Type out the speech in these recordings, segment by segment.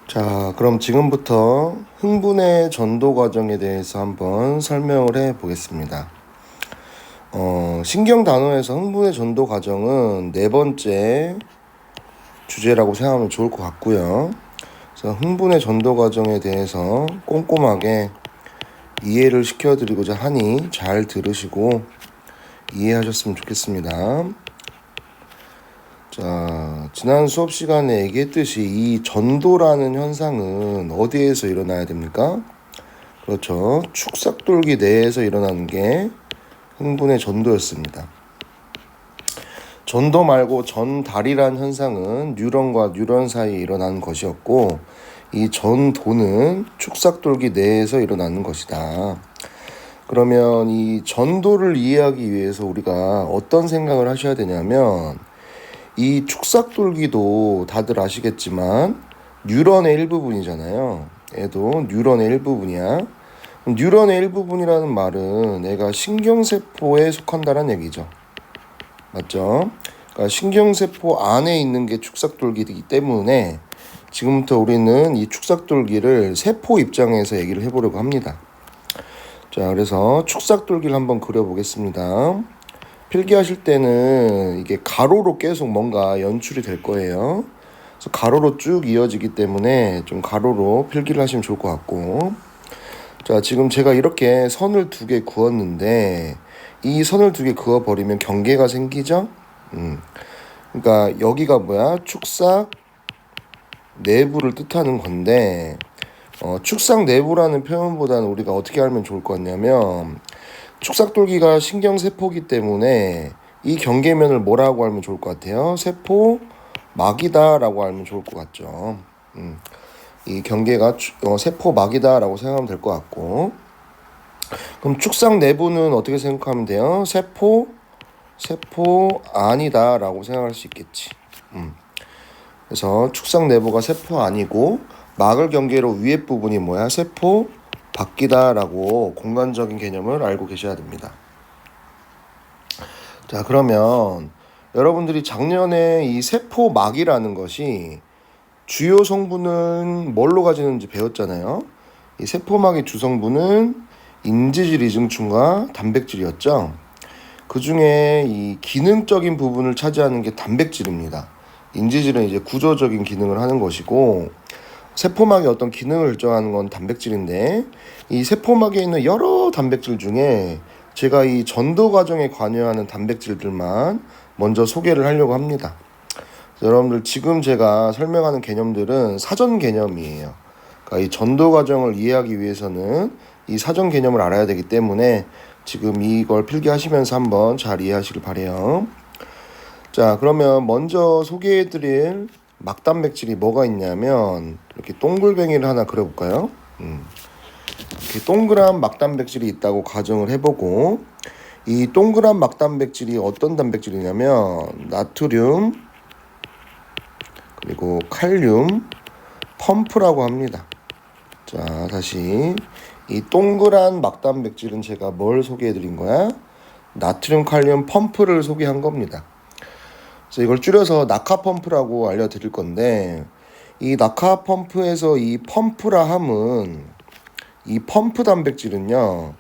자, 그럼 지금부터 흥분의 전도 과정에 대해서 한번 설명을 해 보겠습니다. 신경 단어에서 흥분의 전도 과정은 네 번째 주제라고 생각하면 좋을 것 같고요. 그래서 흥분의 전도 과정에 대해서 꼼꼼하게 이해를 시켜드리고자 하니 잘 들으시고 이해하셨으면 좋겠습니다. 자, 지난 수업 시간에 얘기했듯이 이 전도라는 현상은 어디에서 일어나야 됩니까? 그렇죠. 축삭돌기 내에서 일어나는 게 흥분의 전도였습니다. 전도 말고 전달이란 현상은 뉴런과 뉴런 사이에 일어나는 것이었고, 이 전도는 축삭돌기 내에서 일어나는 것이다. 그러면 이 전도를 이해하기 위해서 우리가 어떤 생각을 하셔야 되냐면, 이 축삭돌기도 다들 아시겠지만 뉴런의 일부분이잖아요. 얘도 뉴런의 일부분이야. 뉴런의 일부분이라는 말은 얘가 신경세포에 속한다는 얘기죠. 맞죠? 그러니까 신경세포 안에 있는 게 축삭돌기이기 때문에 지금부터 우리는 이 축삭돌기를 세포 입장에서 얘기를 해보려고 합니다. 자, 그래서 축삭돌기를 한번 그려보겠습니다. 필기하실 때는 이게 가로로 계속 뭔가 연출이 될 거예요. 그래서 가로로 쭉 이어지기 때문에 좀 가로로 필기를 하시면 좋을 것 같고, 자, 지금 제가 이렇게 선을 두 개 그었는데 이 선을 두 개 그어버리면 경계가 생기죠? 그러니까 여기가 뭐야? 축삭 내부를 뜻하는 건데, 축삭 내부라는 표현보다는 우리가 어떻게 알면 좋을 것 같냐면, 축삭돌기가 신경세포이기 때문에 이 경계면을 뭐라고 알면 좋을 것 같아요? 세포막이다 라고 알면 좋을 것 같죠. 이 경계가 세포막이다 라고 생각하면 될 것 같고, 그럼 축삭 내부는 어떻게 생각하면 돼요? 세포 아니다 라고 생각할 수 있겠지. 그래서 축삭 내부가 세포 아니고 막을 경계로 위에 부분이 뭐야? 세포 밖이다 라고 공간적인 개념을 알고 계셔야 됩니다. 자, 그러면 여러분들이 작년에 이 세포막이라는 것이 주요 성분은 뭘로 가지는지 배웠잖아요. 이 세포막의 주성분은 인지질 이중충과 단백질이었죠. 그 중에 이 기능적인 부분을 차지하는 게 단백질입니다. 인지질은 이제 구조적인 기능을 하는 것이고, 세포막의 어떤 기능을 결정하는 건 단백질인데, 이 세포막에 있는 여러 단백질 중에 제가 이 전도 과정에 관여하는 단백질들만 먼저 소개를 하려고 합니다. 여러분들 지금 제가 설명하는 개념들은 사전 개념이에요. 그러니까 이 전도 과정을 이해하기 위해서는 이 사전 개념을 알아야 되기 때문에 지금 이걸 필기하시면서 한번 잘 이해하시길 바래요. 자, 그러면 먼저 소개해드릴 막단백질이 뭐가 있냐면, 이렇게 동글뱅이를 하나 그려볼까요? 이렇게 동그란 막단백질이 있다고 가정을 해보고, 이 동그란 막단백질이 어떤 단백질이냐면 나트륨 그리고 칼륨 펌프라고 합니다. 자, 다시 이 동그란 막단백질은 제가 뭘 소개해드린 거야? 나트륨 칼륨 펌프를 소개한 겁니다. 그래서 이걸 줄여서 낙하펌프라고 알려드릴 건데, 이 낙하펌프에서 이 펌프라 함은, 이 펌프 단백질은요,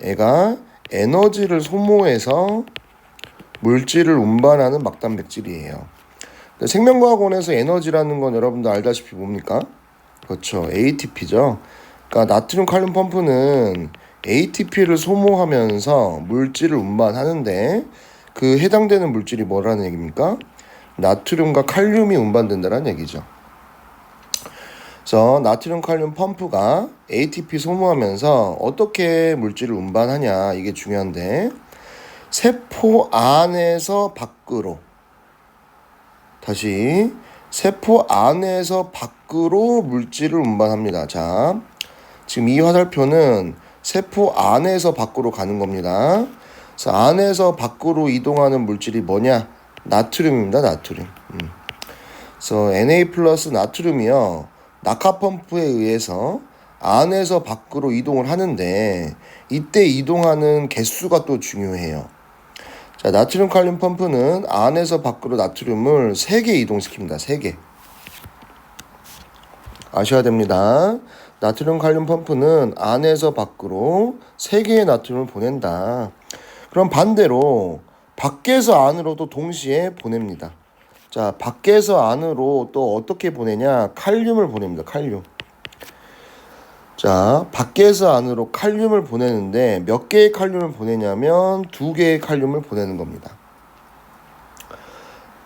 얘가 에너지를 소모해서 물질을 운반하는 막단백질이에요. 생명과학원에서 에너지라는 건 여러분들 알다시피 뭡니까? 그렇죠, ATP죠. 그러니까 나트륨 칼륨 펌프는 ATP를 소모하면서 물질을 운반하는데, 그 해당되는 물질이 뭐라는 얘기입니까? 나트륨과 칼륨이 운반된다는 얘기죠. 그래서 나트륨 칼륨 펌프가 ATP 소모하면서 어떻게 물질을 운반하냐, 이게 중요한데, 세포 안에서 밖으로, 다시 세포 안에서 밖으로 물질을 운반합니다. 자, 지금 이 화살표는 세포 안에서 밖으로 가는 겁니다. 그래서 안에서 밖으로 이동하는 물질이 뭐냐? 나트륨입니다. 나트륨. 그래서 Na 플러스 나트륨이요, 낙하펌프에 의해서 안에서 밖으로 이동을 하는데, 이때 이동하는 개수가 또 중요해요. 자, 나트륨 칼륨 펌프는 안에서 밖으로 나트륨을 3개 이동시킵니다. 3개. 아셔야 됩니다. 나트륨 칼륨 펌프는 안에서 밖으로 3개의 나트륨을 보낸다. 그럼 반대로 밖에서 안으로도 동시에 보냅니다. 자, 밖에서 안으로 또 어떻게 보내냐? 칼륨을 보냅니다. 칼륨. 자, 밖에서 안으로 칼륨을 보내는데 몇 개의 칼륨을 보내냐면 2개의 칼륨을 보내는 겁니다.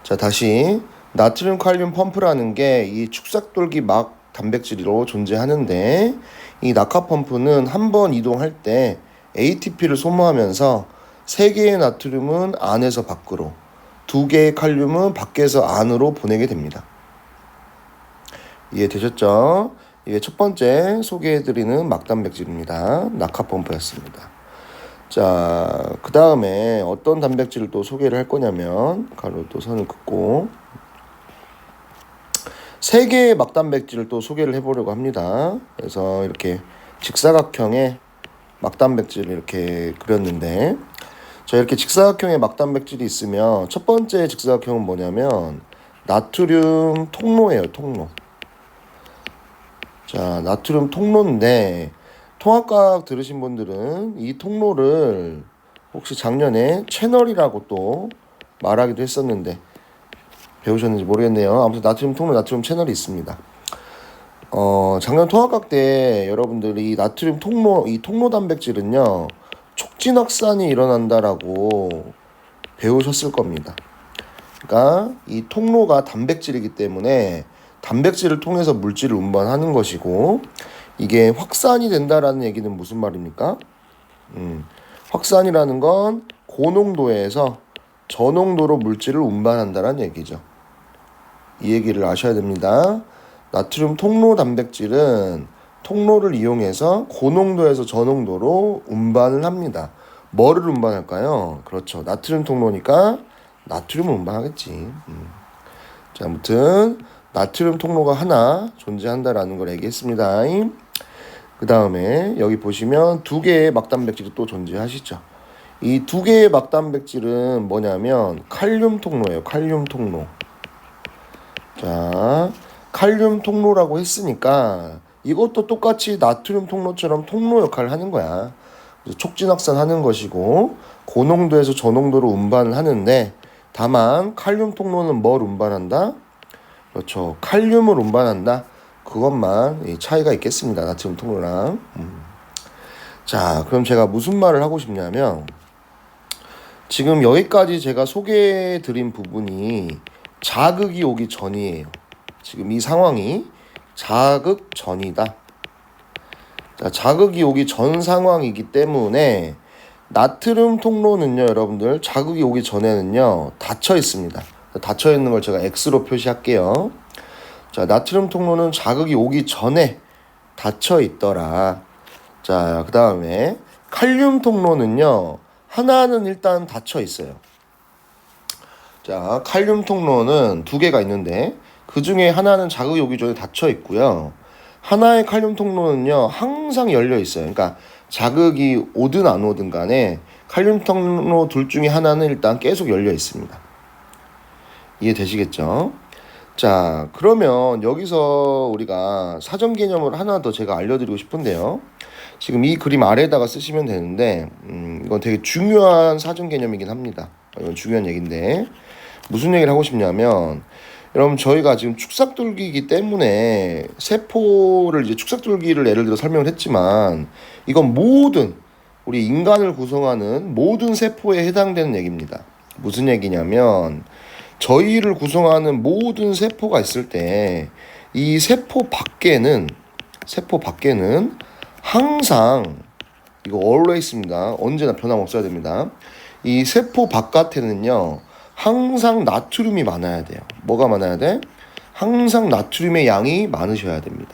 자, 다시 나트륨 칼륨 펌프라는 게 이 축삭돌기 막 단백질로 존재하는데 이 낙하 펌프는 한 번 이동할 때 ATP를 소모하면서 3개의 나트륨은 안에서 밖으로, 2개의 칼륨은 밖에서 안으로 보내게 됩니다. 이해되셨죠? 이게 첫 번째 소개해드리는 막단백질입니다. 낙하 펌프였습니다. 자, 그 다음에 어떤 단백질을 또 소개를 할 거냐면 가로 또 선을 긋고 3개의 막단백질을 또 소개를 해보려고 합니다. 그래서 이렇게 직사각형의 막단백질을 이렇게 그렸는데, 자, 이렇게 직사각형의 막단백질이 있으면 첫 번째 직사각형은 뭐냐면 나트륨 통로예요. 통로. 자, 나트륨 통로인데 통합과학 들으신 분들은 이 통로를 혹시 작년에 채널이라고 또 말하기도 했었는데 배우셨는지 모르겠네요. 아무튼 나트륨 통로, 나트륨 채널이 있습니다. 작년 통합과학 때 여러분들이 나트륨 통로, 이 통로 단백질은요 촉진 확산이 일어난다라고 배우셨을 겁니다. 그러니까 이 통로가 단백질이기 때문에 단백질을 통해서 물질을 운반하는 것이고, 이게 확산이 된다라는 얘기는 무슨 말입니까? 확산이라는 건 고농도에서 저농도로 물질을 운반한다라는 얘기죠. 이 얘기를 아셔야 됩니다. 나트륨 통로 단백질은 통로를 이용해서 고농도에서 저농도로 운반을 합니다. 뭐를 운반할까요? 그렇죠. 나트륨 통로니까 나트륨을 운반하겠지. 자, 아무튼 나트륨 통로가 하나 존재한다라는 걸 얘기했습니다. 그 다음에 여기 보시면 2개의 막단백질이 또 존재하시죠. 이 2개의 막단백질은 뭐냐면 칼륨 통로예요. 칼륨 통로. 자, 칼륨 통로라고 했으니까 이것도 똑같이 나트륨 통로처럼 통로 역할을 하는 거야. 촉진 확산하는 것이고 고농도에서 저농도로 운반을 하는데, 다만 칼륨 통로는 뭘 운반한다? 그렇죠. 칼륨을 운반한다. 그것만 차이가 있겠습니다. 나트륨 통로랑. 자, 그럼 제가 무슨 말을 하고 싶냐면, 지금 여기까지 제가 소개해드린 부분이 자극이 오기 전이에요. 지금 이 상황이 자극 전이다. 자, 자극이 오기 전 상황이기 때문에 나트륨 통로는요, 여러분들 자극이 오기 전에는요 닫혀 있습니다. 닫혀 있는 걸 제가 X로 표시할게요. 자, 나트륨 통로는 자극이 오기 전에 닫혀 있더라. 자, 그 다음에 칼륨 통로는요 하나는 일단 닫혀 있어요. 자, 칼륨 통로는 2개가 있는데 그 중에 하나는 자극이 오기 전에 닫혀 있고요. 하나의 칼륨 통로는요 항상 열려 있어요. 그러니까 자극이 오든 안 오든 간에 칼륨 통로 둘 중에 하나는 일단 계속 열려 있습니다. 이해되시겠죠? 자, 그러면 여기서 우리가 사전 개념을 하나 더 제가 알려드리고 싶은데요. 지금 이 그림 아래에다가 쓰시면 되는데 이건 되게 중요한 사전 개념이긴 합니다. 이건 중요한 얘기인데 무슨 얘기를 하고 싶냐면, 여러분 저희가 지금 축삭돌기이기 때문에 세포를 이제 축삭돌기를 예를 들어 설명을 했지만 이건 모든 우리 인간을 구성하는 모든 세포에 해당되는 얘기입니다. 무슨 얘기냐면 저희를 구성하는 모든 세포가 있을 때 이 세포 밖에는 항상 이거 always입니다. 언제나 변함없어야 됩니다. 이 세포 바깥에는요 항상 나트륨이 많아야 돼요. 뭐가 많아야 돼? 항상 나트륨의 양이 많으셔야 됩니다.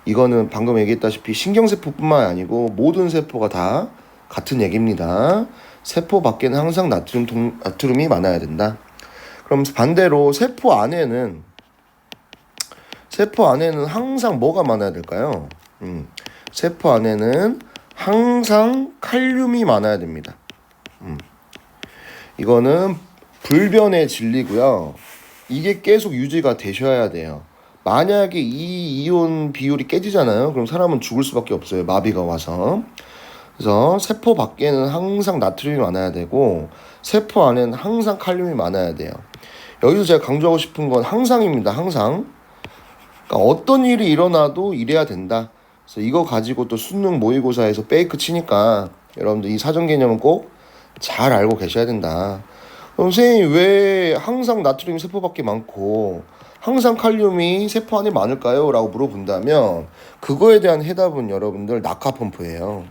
이거는 방금 얘기했다시피 신경세포뿐만 아니고 모든 세포가 다 같은 얘기입니다. 세포 밖에는 항상 나트륨이 많아야 된다. 그럼 반대로 세포 안에는 항상 뭐가 많아야 될까요? 세포 안에는 항상 칼륨이 많아야 됩니다. 이거는 불변의 진리고요. 이게 계속 유지가 되셔야 돼요. 만약에 이 이온 비율이 깨지잖아요. 그럼 사람은 죽을 수밖에 없어요. 마비가 와서. 그래서 세포 밖에는 항상 나트륨이 많아야 되고 세포 안에는 항상 칼륨이 많아야 돼요. 여기서 제가 강조하고 싶은 건 항상입니다. 항상. 그러니까 어떤 일이 일어나도 이래야 된다. 그래서 이거 가지고 또 수능 모의고사에서 페이크 치니까 여러분들 이 사전 개념은 꼭 잘 알고 계셔야 된다. 그럼 선생님 왜 항상 나트륨이 세포 밖에 많고 항상 칼륨이 세포 안에 많을까요? 라고 물어본다면 그거에 대한 해답은 여러분들 낙하펌프예요.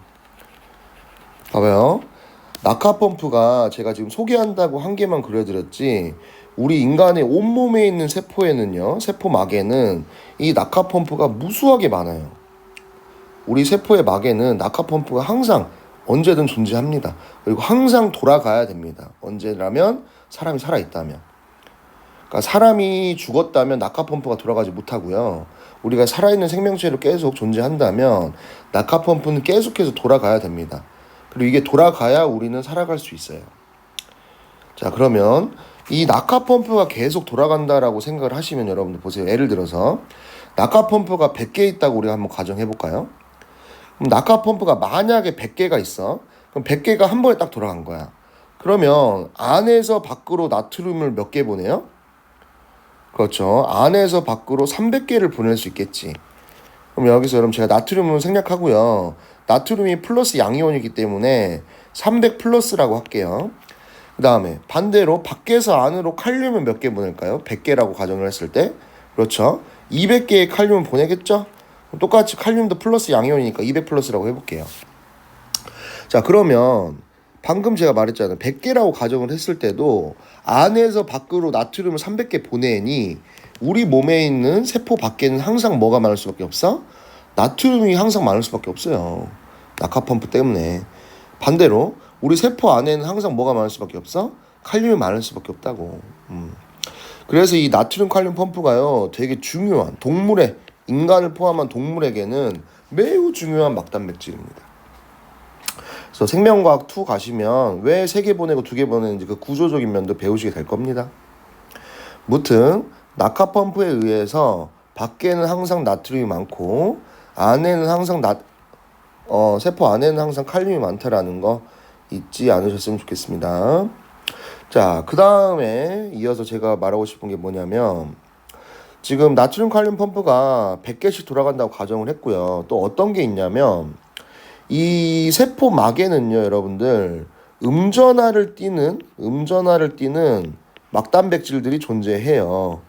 봐봐요. 낙하펌프가 제가 지금 소개한다고 한 개만 그려드렸지 우리 인간의 온몸에 있는 세포에는요, 세포막에는 이 낙하펌프가 무수하게 많아요. 우리 세포의 막에는 낙하펌프가 항상 언제든 존재합니다. 그리고 항상 돌아가야 됩니다. 언제라면 사람이 살아있다면. 그러니까 사람이 죽었다면 낙하펌프가 돌아가지 못하고요. 우리가 살아있는 생명체로 계속 존재한다면 낙하펌프는 계속해서 돌아가야 됩니다. 그리고 이게 돌아가야 우리는 살아갈 수 있어요. 자, 그러면 이 낙하펌프가 계속 돌아간다라고 생각을 하시면 여러분들 보세요. 예를 들어서 낙하펌프가 100개 있다고 우리가 한번 가정해 볼까요? 그럼 낙하펌프가 만약에 100개가 있어. 그럼 100개가 한 번에 딱 돌아간 거야. 그러면 안에서 밖으로 나트륨을 몇 개 보내요? 그렇죠. 안에서 밖으로 300개를 보낼 수 있겠지. 그럼 여기서 여러분 제가 나트륨을 생략하고요. 나트륨이 플러스 양이온이기 때문에 300 플러스라고 할게요. 그 다음에 반대로 밖에서 안으로 칼륨은 몇 개 보낼까요? 100개라고 가정을 했을 때. 그렇죠. 200개의 칼륨을 보내겠죠? 똑같이 칼륨도 플러스 양이온이니까 200 플러스라고 해볼게요. 자, 그러면 방금 제가 말했잖아요. 100개라고 가정을 했을 때도 안에서 밖으로 나트륨을 300개 보내니 우리 몸에 있는 세포 밖에는 항상 뭐가 많을 수밖에 없어? 나트륨이 항상 많을 수밖에 없어요. 낙하펌프 때문에. 반대로 우리 세포 안에는 항상 뭐가 많을 수밖에 없어? 칼륨이 많을 수밖에 없다고. 그래서 이 나트륨 칼륨 펌프가요, 되게 중요한 동물의, 인간을 포함한 동물에게는 매우 중요한 막단백질입니다. 그래서 생명과학 2 가시면 왜 3개 보내고 2개 보내는지 그 구조적인 면도 배우시게 될 겁니다. 무튼 낙하펌프에 의해서 밖에는 항상 나트륨이 많고 안에는 항상 세포 안에는 항상 칼륨이 많다라는 거 잊지 않으셨으면 좋겠습니다. 자, 그 다음에 이어서 제가 말하고 싶은 게 뭐냐면 지금 나트륨 칼륨 펌프가 100개씩 돌아간다고 가정을 했고요. 또 어떤 게 있냐면 이 세포막에는요, 여러분들 음전하를 띠는 막단백질들이 존재해요.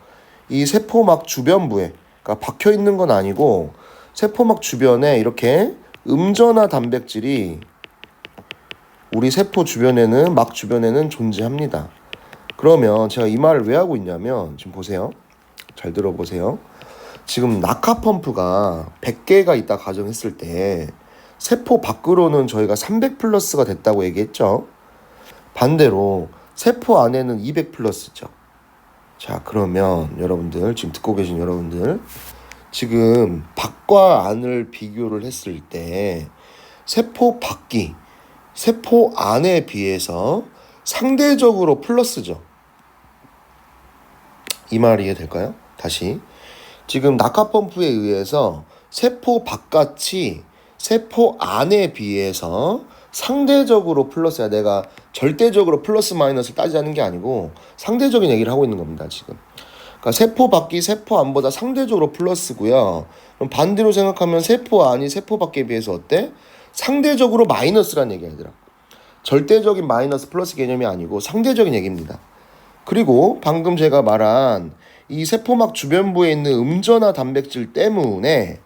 이 세포막 주변부에, 그러니까 박혀 있는 건 아니고 세포막 주변에 이렇게 음전하 단백질이 우리 세포 주변에는, 막 주변에는 존재합니다. 그러면 제가 이 말을 왜 하고 있냐면 지금 보세요. 잘 들어보세요. 지금 낙하펌프가 100개가 있다 가정했을 때 세포 밖으로는 저희가 300 플러스가 됐다고 얘기했죠. 반대로 세포 안에는 200 플러스죠. 자, 그러면 여러분들, 지금 듣고 계신 여러분들, 지금 밖과 안을 비교를 했을 때 세포 밖이 세포 안에 비해서 상대적으로 플러스죠. 이 말 이해될까요? 다시. 지금 낙하펌프에 의해서 세포 바깥이 세포 안에 비해서 상대적으로 플러스야. 내가 절대적으로 플러스 마이너스를 따지자는 게 아니고 상대적인 얘기를 하고 있는 겁니다, 지금. 그러니까 세포 밖이 세포 안보다 상대적으로 플러스고요. 그럼 반대로 생각하면 세포 안이 세포 밖에 비해서 어때? 상대적으로 마이너스란 얘기야, 얘들아. 절대적인 마이너스 플러스 개념이 아니고 상대적인 얘기입니다. 그리고 방금 제가 말한 이 세포막 주변부에 있는 음전하 단백질 때문에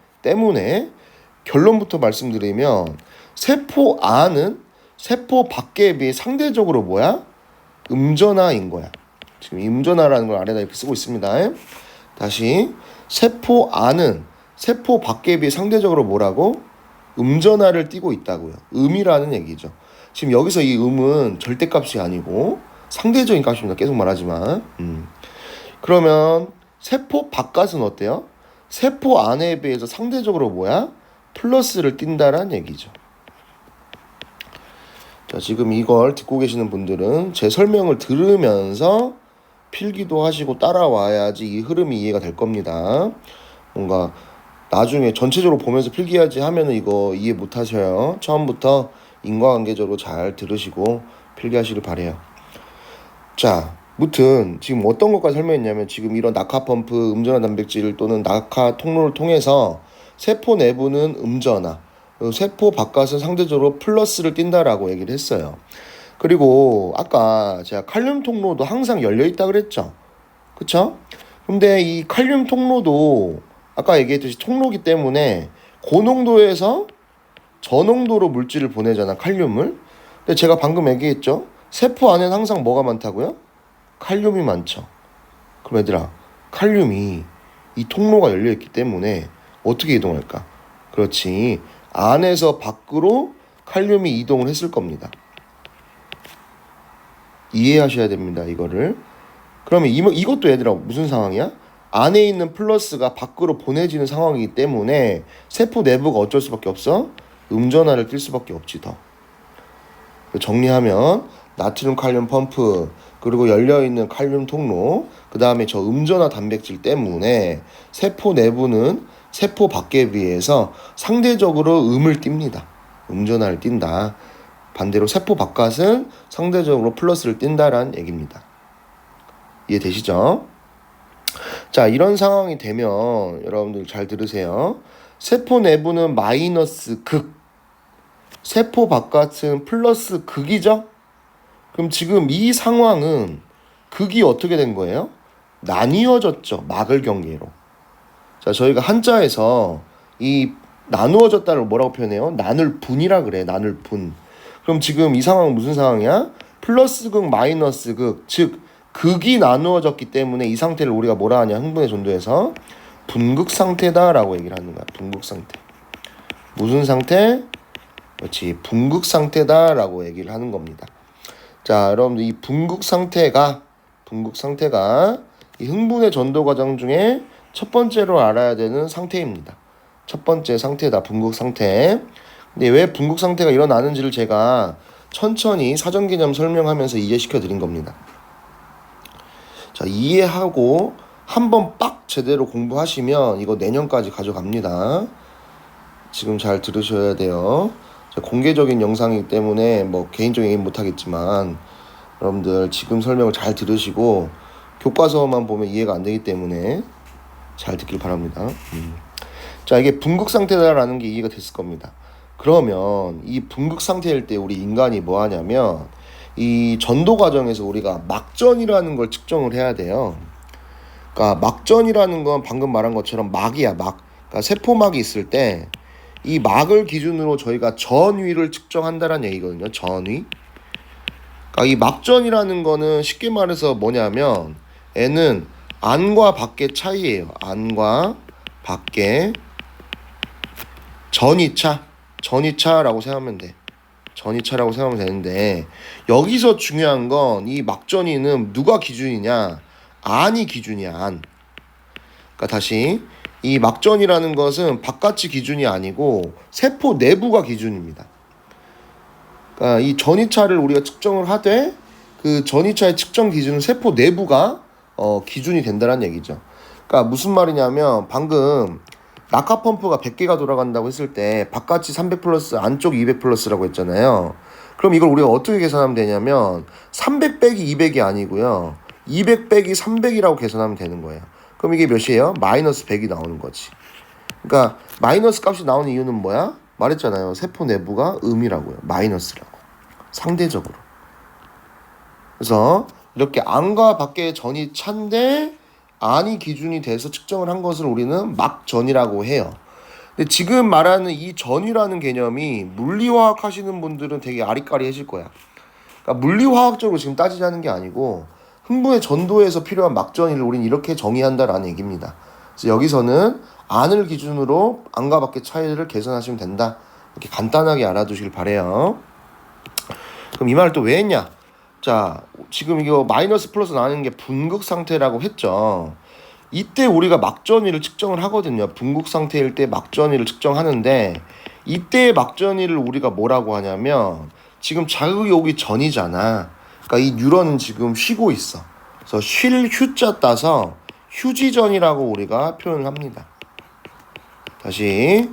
결론부터 말씀드리면 세포 안은 세포 밖에 비해 상대적으로 뭐야? 음전하인 거야. 지금 음전하라는 걸 아래다 이렇게 쓰고 있습니다. 다시, 세포 안은 세포 밖에 비해 상대적으로 뭐라고? 음전하를 띠고 있다고요. 음이라는 얘기죠. 지금 여기서 이 음은 절대값이 아니고 상대적인 값입니다. 계속 말하지만. 그러면 세포 바깥은 어때요? 세포 안에 비해서 상대적으로 뭐야? 플러스를 띈다란 얘기죠. 자, 지금 이걸 듣고 계시는 분들은 제 설명을 들으면서 필기도 하시고 따라와야지 이 흐름이 이해가 될 겁니다. 뭔가 나중에 전체적으로 보면서 필기하지 하면은 이거 이해 못 하셔요. 처음부터 인과관계적으로 잘 들으시고 필기하시길 바래요. 자, 무튼 지금 어떤 것까지 설명했냐면 지금 이런 낙하 펌프, 음전화 단백질 또는 낙하 통로를 통해서 세포 내부는 음전화, 세포 바깥은 상대적으로 플러스를 띈다라고 얘기를 했어요. 그리고 아까 제가 칼륨 통로도 항상 열려 있다 그랬죠. 그쵸? 근데 이 칼륨 통로도 아까 얘기했듯이 통로기 때문에 고농도에서 저농도로 물질을 보내잖아, 칼륨을. 근데 제가 방금 얘기했죠. 세포 안에는 항상 뭐가 많다고요? 칼륨이 많죠. 그럼 얘들아, 칼륨이 이 통로가 열려 있기 때문에 어떻게 이동할까? 그렇지. 안에서 밖으로 칼륨이 이동을 했을 겁니다. 이해하셔야 됩니다, 이거를. 그러면 이것도 얘들아 무슨 상황이야? 안에 있는 플러스가 밖으로 보내지는 상황이기 때문에 세포 내부가 어쩔 수밖에 없어? 음전화를 띌 수밖에 없지 더. 정리하면 나트륨 칼륨 펌프, 그리고 열려있는 칼륨 통로, 그 다음에 저 음전화 단백질 때문에 세포 내부는 세포 밖에 비해서 상대적으로 음을 띱니다. 음전화를 띈다. 반대로 세포 바깥은 상대적으로 플러스를 띈다라는 얘기입니다. 이해되시죠? 자, 이런 상황이 되면 여러분들 잘 들으세요. 세포 내부는 마이너스 극, 세포 바깥은 플러스 극이죠? 그럼 지금 이 상황은 극이 어떻게 된 거예요? 나뉘어졌죠. 막을 경계로. 자, 저희가 한자에서 이 나누어졌다를 뭐라고 표현해요? 나눌 분이라 그래. 나눌 분. 그럼 지금 이 상황은 무슨 상황이야? 플러스 극, 마이너스 극, 즉 극이 나누어졌기 때문에 이 상태를 우리가 뭐라 하냐? 흥분의 전도에서 분극 상태다라고 얘기를 하는 거야. 분극 상태. 무슨 상태? 그렇지. 분극 상태다라고 얘기를 하는 겁니다. 자, 여러분들 이 분극 상태가 이 흥분의 전도 과정 중에 첫 번째로 알아야 되는 상태입니다. 첫 번째 상태다. 분극 상태. 근데 왜 분극 상태가 일어나는지를 제가 천천히 사전 개념 설명하면서 이해시켜 드린 겁니다. 자, 이해하고 한번 빡 제대로 공부하시면 이거 내년까지 가져갑니다. 지금 잘 들으셔야 돼요. 공개적인 영상이기 때문에 뭐 개인적인 얘기는 못하겠지만 여러분들 지금 설명을 잘 들으시고 교과서만 보면 이해가 안 되기 때문에 잘 듣길 바랍니다. 자, 이게 분극 상태다라는 게 이해가 됐을 겁니다. 그러면 이 분극 상태일 때 우리 인간이 뭐 하냐면 이 전도 과정에서 우리가 막전이라는 걸 측정을 해야 돼요. 그러니까 막전이라는 건 방금 말한 것처럼 막이야, 막. 그러니까 세포막이 있을 때 이 막을 기준으로 저희가 전위를 측정한다는 얘기거든요. 전위. 그러니까 이 막전이라는 거는 쉽게 말해서 뭐냐면 얘는 안과 밖의 차이예요. 안과 밖의 전위차라고 생각하면 돼. 전위차라고 생각하면 되는데 여기서 중요한 건 이 막전위는 누가 기준이냐? 안이 기준이야. 안. 그러니까 다시 이 막전이라는 것은 바깥이 기준이 아니고 세포 내부가 기준입니다. 그러니까 이 전이차를 우리가 측정을 하되 그 전이차의 측정 기준은 세포 내부가 기준이 된다는 얘기죠. 그러니까 무슨 말이냐면 방금 낙하 펌프가 100개가 돌아간다고 했을 때 바깥이 300 플러스 안쪽 200 플러스라고 했잖아요. 그럼 이걸 우리가 어떻게 계산하면 되냐면 300 빼기 200이 아니고요. 200 빼기 300이라고 계산하면 되는 거예요. 그럼 이게 몇이에요? 마이너스 100이 나오는 거지. 그러니까 마이너스 값이 나오는 이유는 뭐야? 말했잖아요. 세포 내부가 음이라고요. 마이너스라고. 상대적으로. 그래서 이렇게 안과 밖의 전이 찬데 안이 기준이 돼서 측정을 한 것을 우리는 막전이라고 해요. 근데 지금 말하는 이 전이라는 개념이 물리화학 하시는 분들은 되게 아리까리해질 거야. 그러니까 물리화학적으로 지금 따지자는 게 아니고 흥분의 전도에서 필요한 막전위를 우린 이렇게 정의한다라는 얘기입니다. 그래서 여기서는 안을 기준으로 안과 밖의 차이를 계산하시면 된다. 이렇게 간단하게 알아두시길 바래요. 그럼 이 말을 또 왜 했냐? 자, 지금 이거 마이너스 플러스 나누는 게 분극 상태라고 했죠. 이때 우리가 막전위를 측정을 하거든요. 분극 상태일 때 막전위를 측정하는데 이때의 막전위를 우리가 뭐라고 하냐면 지금 자극이 오기 전이잖아. 그러니까 이 뉴런은 지금 쉬고 있어. 그래서 쉴 휴자 따서 휴지전이라고 우리가 표현을 합니다. 다시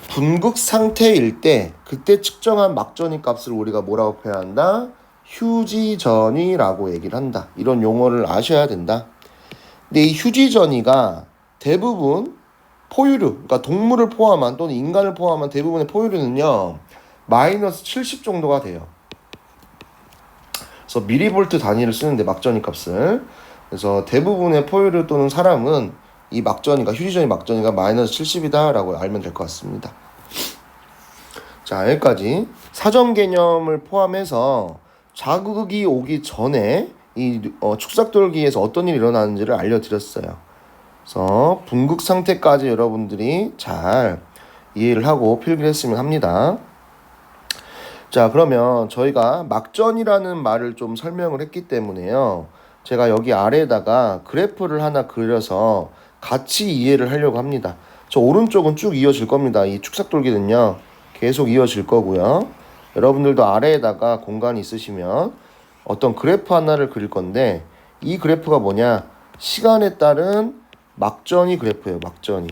분극 상태일 때 그때 측정한 막전위 값을 우리가 뭐라고 표현한다? 휴지전위라고 얘기를 한다. 이런 용어를 아셔야 된다. 근데 이 휴지전위가 대부분 포유류, 그러니까 동물을 포함한 또는 인간을 포함한 대부분의 포유류는요 마이너스 70 정도가 돼요. 그래서 미리볼트 단위를 쓰는데 막전위 값을, 그래서 대부분의 포유류 또는 사람은 이 막전위가, 휴지전위 막전위가 마이너스 70이다 라고 알면 될 것 같습니다. 자, 여기까지 사전 개념을 포함해서 자극이 오기 전에 이 축삭돌기에서 어떤 일이 일어나는지를 알려드렸어요. 그래서 분극 상태까지 여러분들이 잘 이해를 하고 필기를 했으면 합니다. 자, 그러면 저희가 막전이라는 말을 좀 설명을 했기 때문에요, 제가 여기 아래에다가 그래프를 하나 그려서 같이 이해를 하려고 합니다. 저 오른쪽은 쭉 이어질 겁니다. 이 축삭돌기는요 계속 이어질 거고요. 여러분들도 아래에다가 공간이 있으시면 어떤 그래프 하나를 그릴 건데, 이 그래프가 뭐냐, 시간에 따른 막전위 그래프예요. 막전위.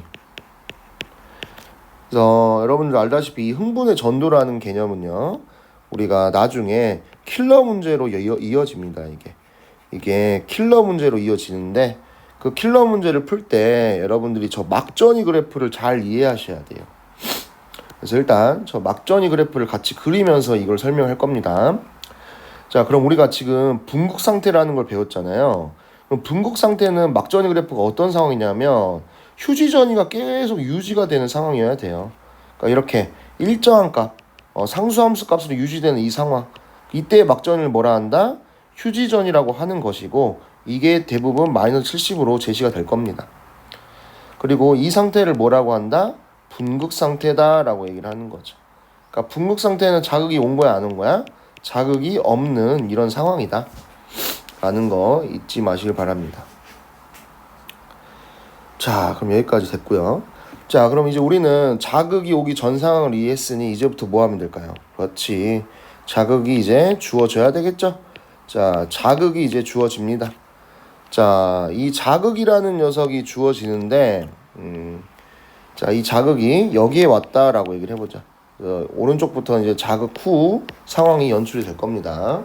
그래서 여러분들 알다시피 이 흥분의 전도라는 개념은요 우리가 나중에 킬러 문제로 이어집니다. 이게 킬러 문제로 이어지는데, 그 킬러 문제를 풀 때 여러분들이 저 막전위 그래프를 잘 이해하셔야 돼요. 그래서 일단 저 막전위 그래프를 같이 그리면서 이걸 설명할 겁니다. 자, 그럼 우리가 지금 분극 상태라는 걸 배웠잖아요. 그럼 분극 상태는 막전위 그래프가 어떤 상황이냐면 휴지전위가 계속 유지가 되는 상황이어야 돼요. 그러니까 이렇게 일정한 값, 상수함수 값으로 유지되는 이 상황, 이때의 막전위를 뭐라 한다? 휴지전이라고 하는 것이고, 이게 대부분 마이너스 70으로 제시가 될 겁니다. 그리고 이 상태를 뭐라고 한다? 분극 상태다 라고 얘기를 하는 거죠. 그러니까 분극 상태는 자극이 온 거야, 안 온 거야? 자극이 없는 이런 상황이다 라는 거 잊지 마시길 바랍니다. 자, 그럼 여기까지 됐고요. 자, 그럼 이제 우리는 자극이 오기 전 상황을 이해했으니 이제부터 뭐 하면 될까요? 그렇지, 자극이 이제 주어져야 되겠죠. 자, 자극이 이제 주어집니다. 자, 이 자극이라는 녀석이 주어지는데, 자, 이 자극이 여기에 왔다라고 얘기를 해보자. 오른쪽부터 이제 자극 후 상황이 연출이 될 겁니다.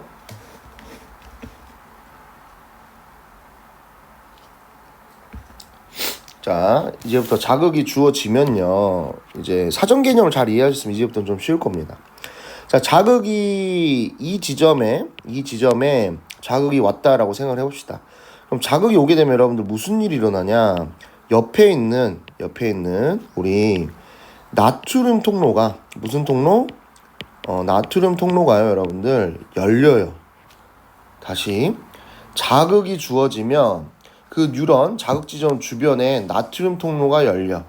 자, 이제부터 자극이 주어지면요, 이제 사전 개념을 잘 이해하셨으면 이제부터는 좀 쉬울 겁니다. 자, 자극이 이 지점에 자극이 왔다라고 생각을 해봅시다. 그럼 자극이 오게 되면 여러분들 무슨 일이 일어나냐? 옆에 있는 우리 나트륨 통로가, 무슨 통로? 나트륨 통로가요, 여러분들 열려요. 다시 자극이 주어지면 그 뉴런 자극 지점 주변에 나트륨 통로가 열려.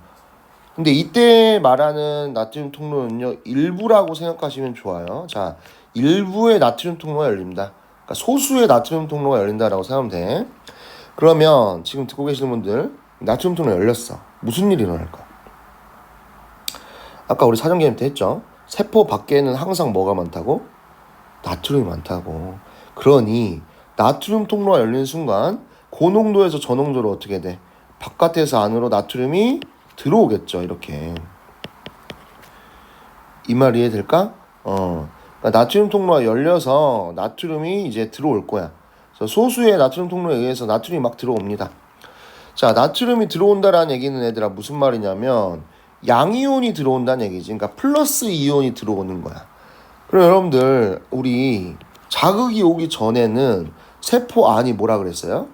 근데 이때 말하는 나트륨 통로는요, 일부라고 생각하시면 좋아요. 자, 일부의 나트륨 통로가 열립니다. 그러니까 소수의 나트륨 통로가 열린다라고 생각하면 돼. 그러면 지금 듣고 계시는 분들, 나트륨 통로 열렸어. 무슨 일이 일어날까? 아까 우리 사전 개념 때 했죠. 세포 밖에는 항상 뭐가 많다고? 나트륨이 많다고. 그러니 나트륨 통로가 열리는 순간 고농도에서 저농도로 어떻게 돼? 바깥에서 안으로 나트륨이 들어오겠죠. 이렇게. 이 말 이해될까? 그러니까 나트륨 통로가 열려서 나트륨이 이제 들어올 거야. 그래서 소수의 나트륨 통로에 의해서 나트륨이 막 들어옵니다. 자, 나트륨이 들어온다라는 얘기는 얘들아 무슨 말이냐면 양이온이 들어온다는 얘기지. 그러니까 플러스 이온이 들어오는 거야. 그럼 여러분들, 우리 자극이 오기 전에는 세포 안이 뭐라 그랬어요?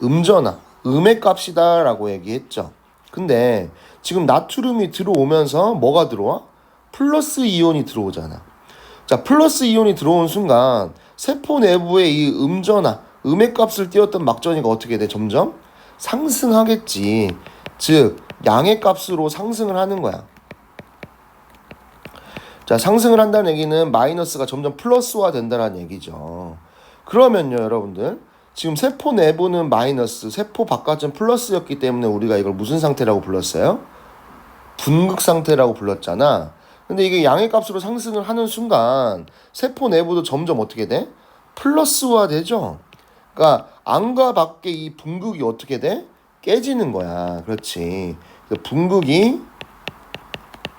음전하, 음의 값이다 라고 얘기했죠. 근데 지금 나트륨이 들어오면서 뭐가 들어와? 플러스 이온이 들어오잖아. 자, 플러스 이온이 들어온 순간 세포 내부의 이 음전하, 음의 값을 띄웠던 막전위가 어떻게 돼? 점점 상승하겠지. 즉 양의 값으로 상승을 하는 거야. 자, 상승을 한다는 얘기는 마이너스가 점점 플러스화 된다는 얘기죠. 그러면요, 여러분들, 지금 세포 내부는 마이너스, 세포 바깥은 플러스였기 때문에 우리가 이걸 무슨 상태라고 불렀어요? 분극 상태라고 불렀잖아. 근데 이게 양의 값으로 상승을 하는 순간 세포 내부도 점점 어떻게 돼? 플러스화 되죠. 그러니까 안과 밖에 이 분극이 어떻게 돼? 깨지는 거야. 그렇지. 분극이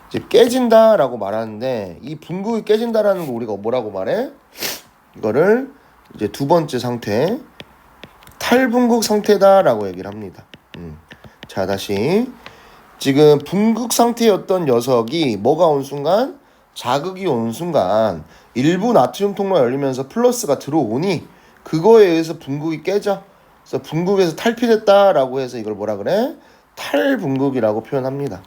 이제 깨진다라고 말하는데, 이 분극이 깨진다라는 거 우리가 뭐라고 말해? 이거를 이제 두 번째 상태, 탈분극 상태다라고 얘기를 합니다. 자, 다시 지금 분극 상태였던 녀석이 뭐가 온 순간? 자극이 온 순간 일부 나트륨 통로가 열리면서 플러스가 들어오니 그거에 의해서 분극이 깨져. 그래서 분극에서 탈피됐다라고 해서 이걸 뭐라 그래? 탈분극이라고 표현합니다.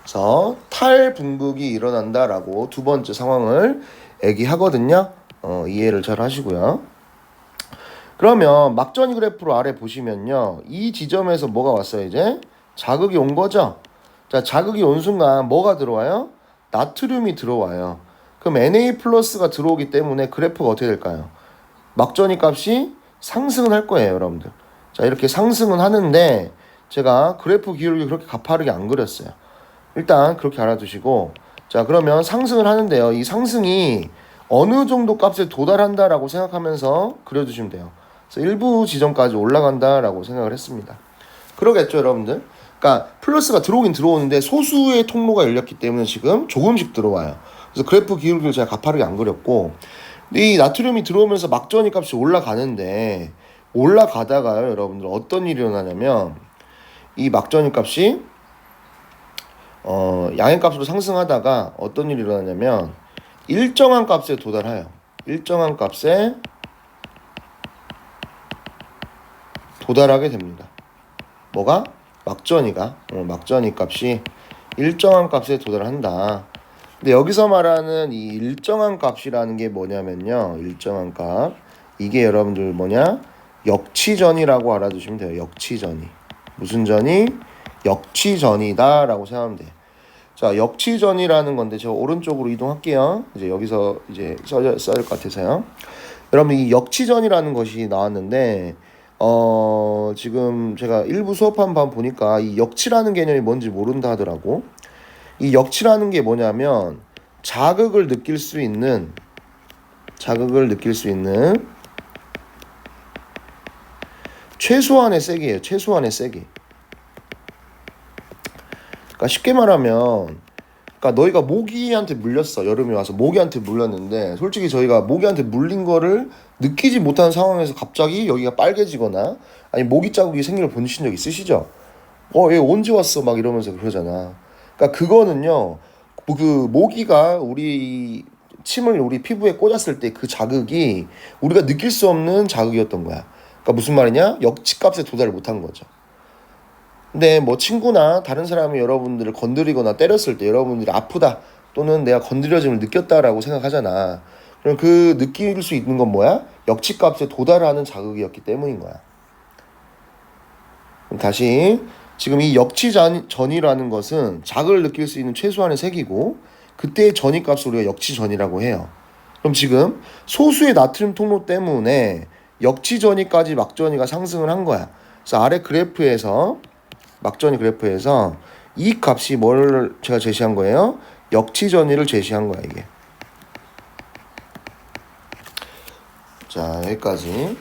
그래서 탈분극이 일어난다라고 두 번째 상황을 얘기하거든요. 이해를 잘 하시고요. 그러면 막전이 그래프로 아래 보시면요, 이 지점에서 뭐가 왔어요? 이제 자극이 온 거죠. 자, 자극이 온 순간 뭐가 들어와요? 나트륨이 들어와요. 그럼 Na 플러스가 들어오기 때문에 그래프가 어떻게 될까요? 막전이 값이 상승은 할 거예요, 여러분들. 자, 이렇게 상승은 하는데 제가 그래프 기울기 그렇게 가파르게 안 그렸어요. 일단 그렇게 알아두시고, 자, 그러면 상승을 하는데요, 이 상승이 어느 정도 값에 도달한다라고 생각하면서 그려주시면 돼요. 그래서 일부 지점까지 올라간다라고 생각을 했습니다. 그러겠죠, 여러분들? 그러니까 플러스가 들어오긴 들어오는데 소수의 통로가 열렸기 때문에 지금 조금씩 들어와요. 그래서 그래프 기울기를 제가 가파르게 안 그렸고, 근데 이 나트륨이 들어오면서 막전이 값이 올라가는데, 올라가다가요, 여러분들 어떤 일이 일어나냐면, 이 막전이 값이 양의 값으로 상승하다가 어떤 일이 일어나냐면 일정한 값에 도달해요. 일정한 값에 도달하게 됩니다. 뭐가? 막전이 값이 일정한 값에 도달한다. 근데 여기서 말하는 이 일정한 값이라는 게 뭐냐면요, 일정한 값, 이게 여러분들 뭐냐? 역치전이라고 알아두시면 돼요. 역치전이. 무슨 전이? 역치전이다 라고 생각하면 돼요. 자, 역치전이라는 건데 제가 오른쪽으로 이동할게요. 이제 여기서 이제 써야 될 것 같아서요. 여러분, 이 역치전이라는 것이 나왔는데 지금 제가 일부 수업한 번 보니까 이 역치라는 개념이 뭔지 모른다 하더라고. 이 역치라는 게 뭐냐면 자극을 느낄 수 있는 최소한의 세기예요. 최소한의 세기. 그러니까 쉽게 말하면, 그러니까 너희가 모기한테 물렸어. 여름에 와서 모기한테 물렸는데, 솔직히 저희가 모기한테 물린 거를 느끼지 못하는 상황에서 갑자기 여기가 빨개지거나 아니 모기 자국이 생기는 걸 보신 적 있으시죠? 얘 언제 왔어? 막 이러면서 그러잖아. 그러니까 그거는요, 그 모기가 우리 침을 우리 피부에 꽂았을 때 그 자극이 우리가 느낄 수 없는 자극이었던 거야. 그러니까 무슨 말이냐? 역치값에 도달을 못한 거죠. 근데 뭐 친구나 다른 사람이 여러분들을 건드리거나 때렸을 때 여러분들이 아프다 또는 내가 건드려짐을 느꼈다라고 생각하잖아. 그럼 그 느낄 수 있는 건 뭐야? 역치값에 도달하는 자극이었기 때문인 거야. 다시, 지금 이 역치전이라는 것은 자극을 느낄 수 있는 최소한의 세기고, 그때의 전이값을 우리가 역치전이라고 해요. 그럼 지금 소수의 나트륨 통로 때문에 역치전이까지 막전이가 상승을 한 거야. 그래서 아래 그래프에서 막전이 그래프에서 이 값이 뭘 제가 제시한 거예요? 역치전이를 제시한 거야, 이게. 자, 여기까지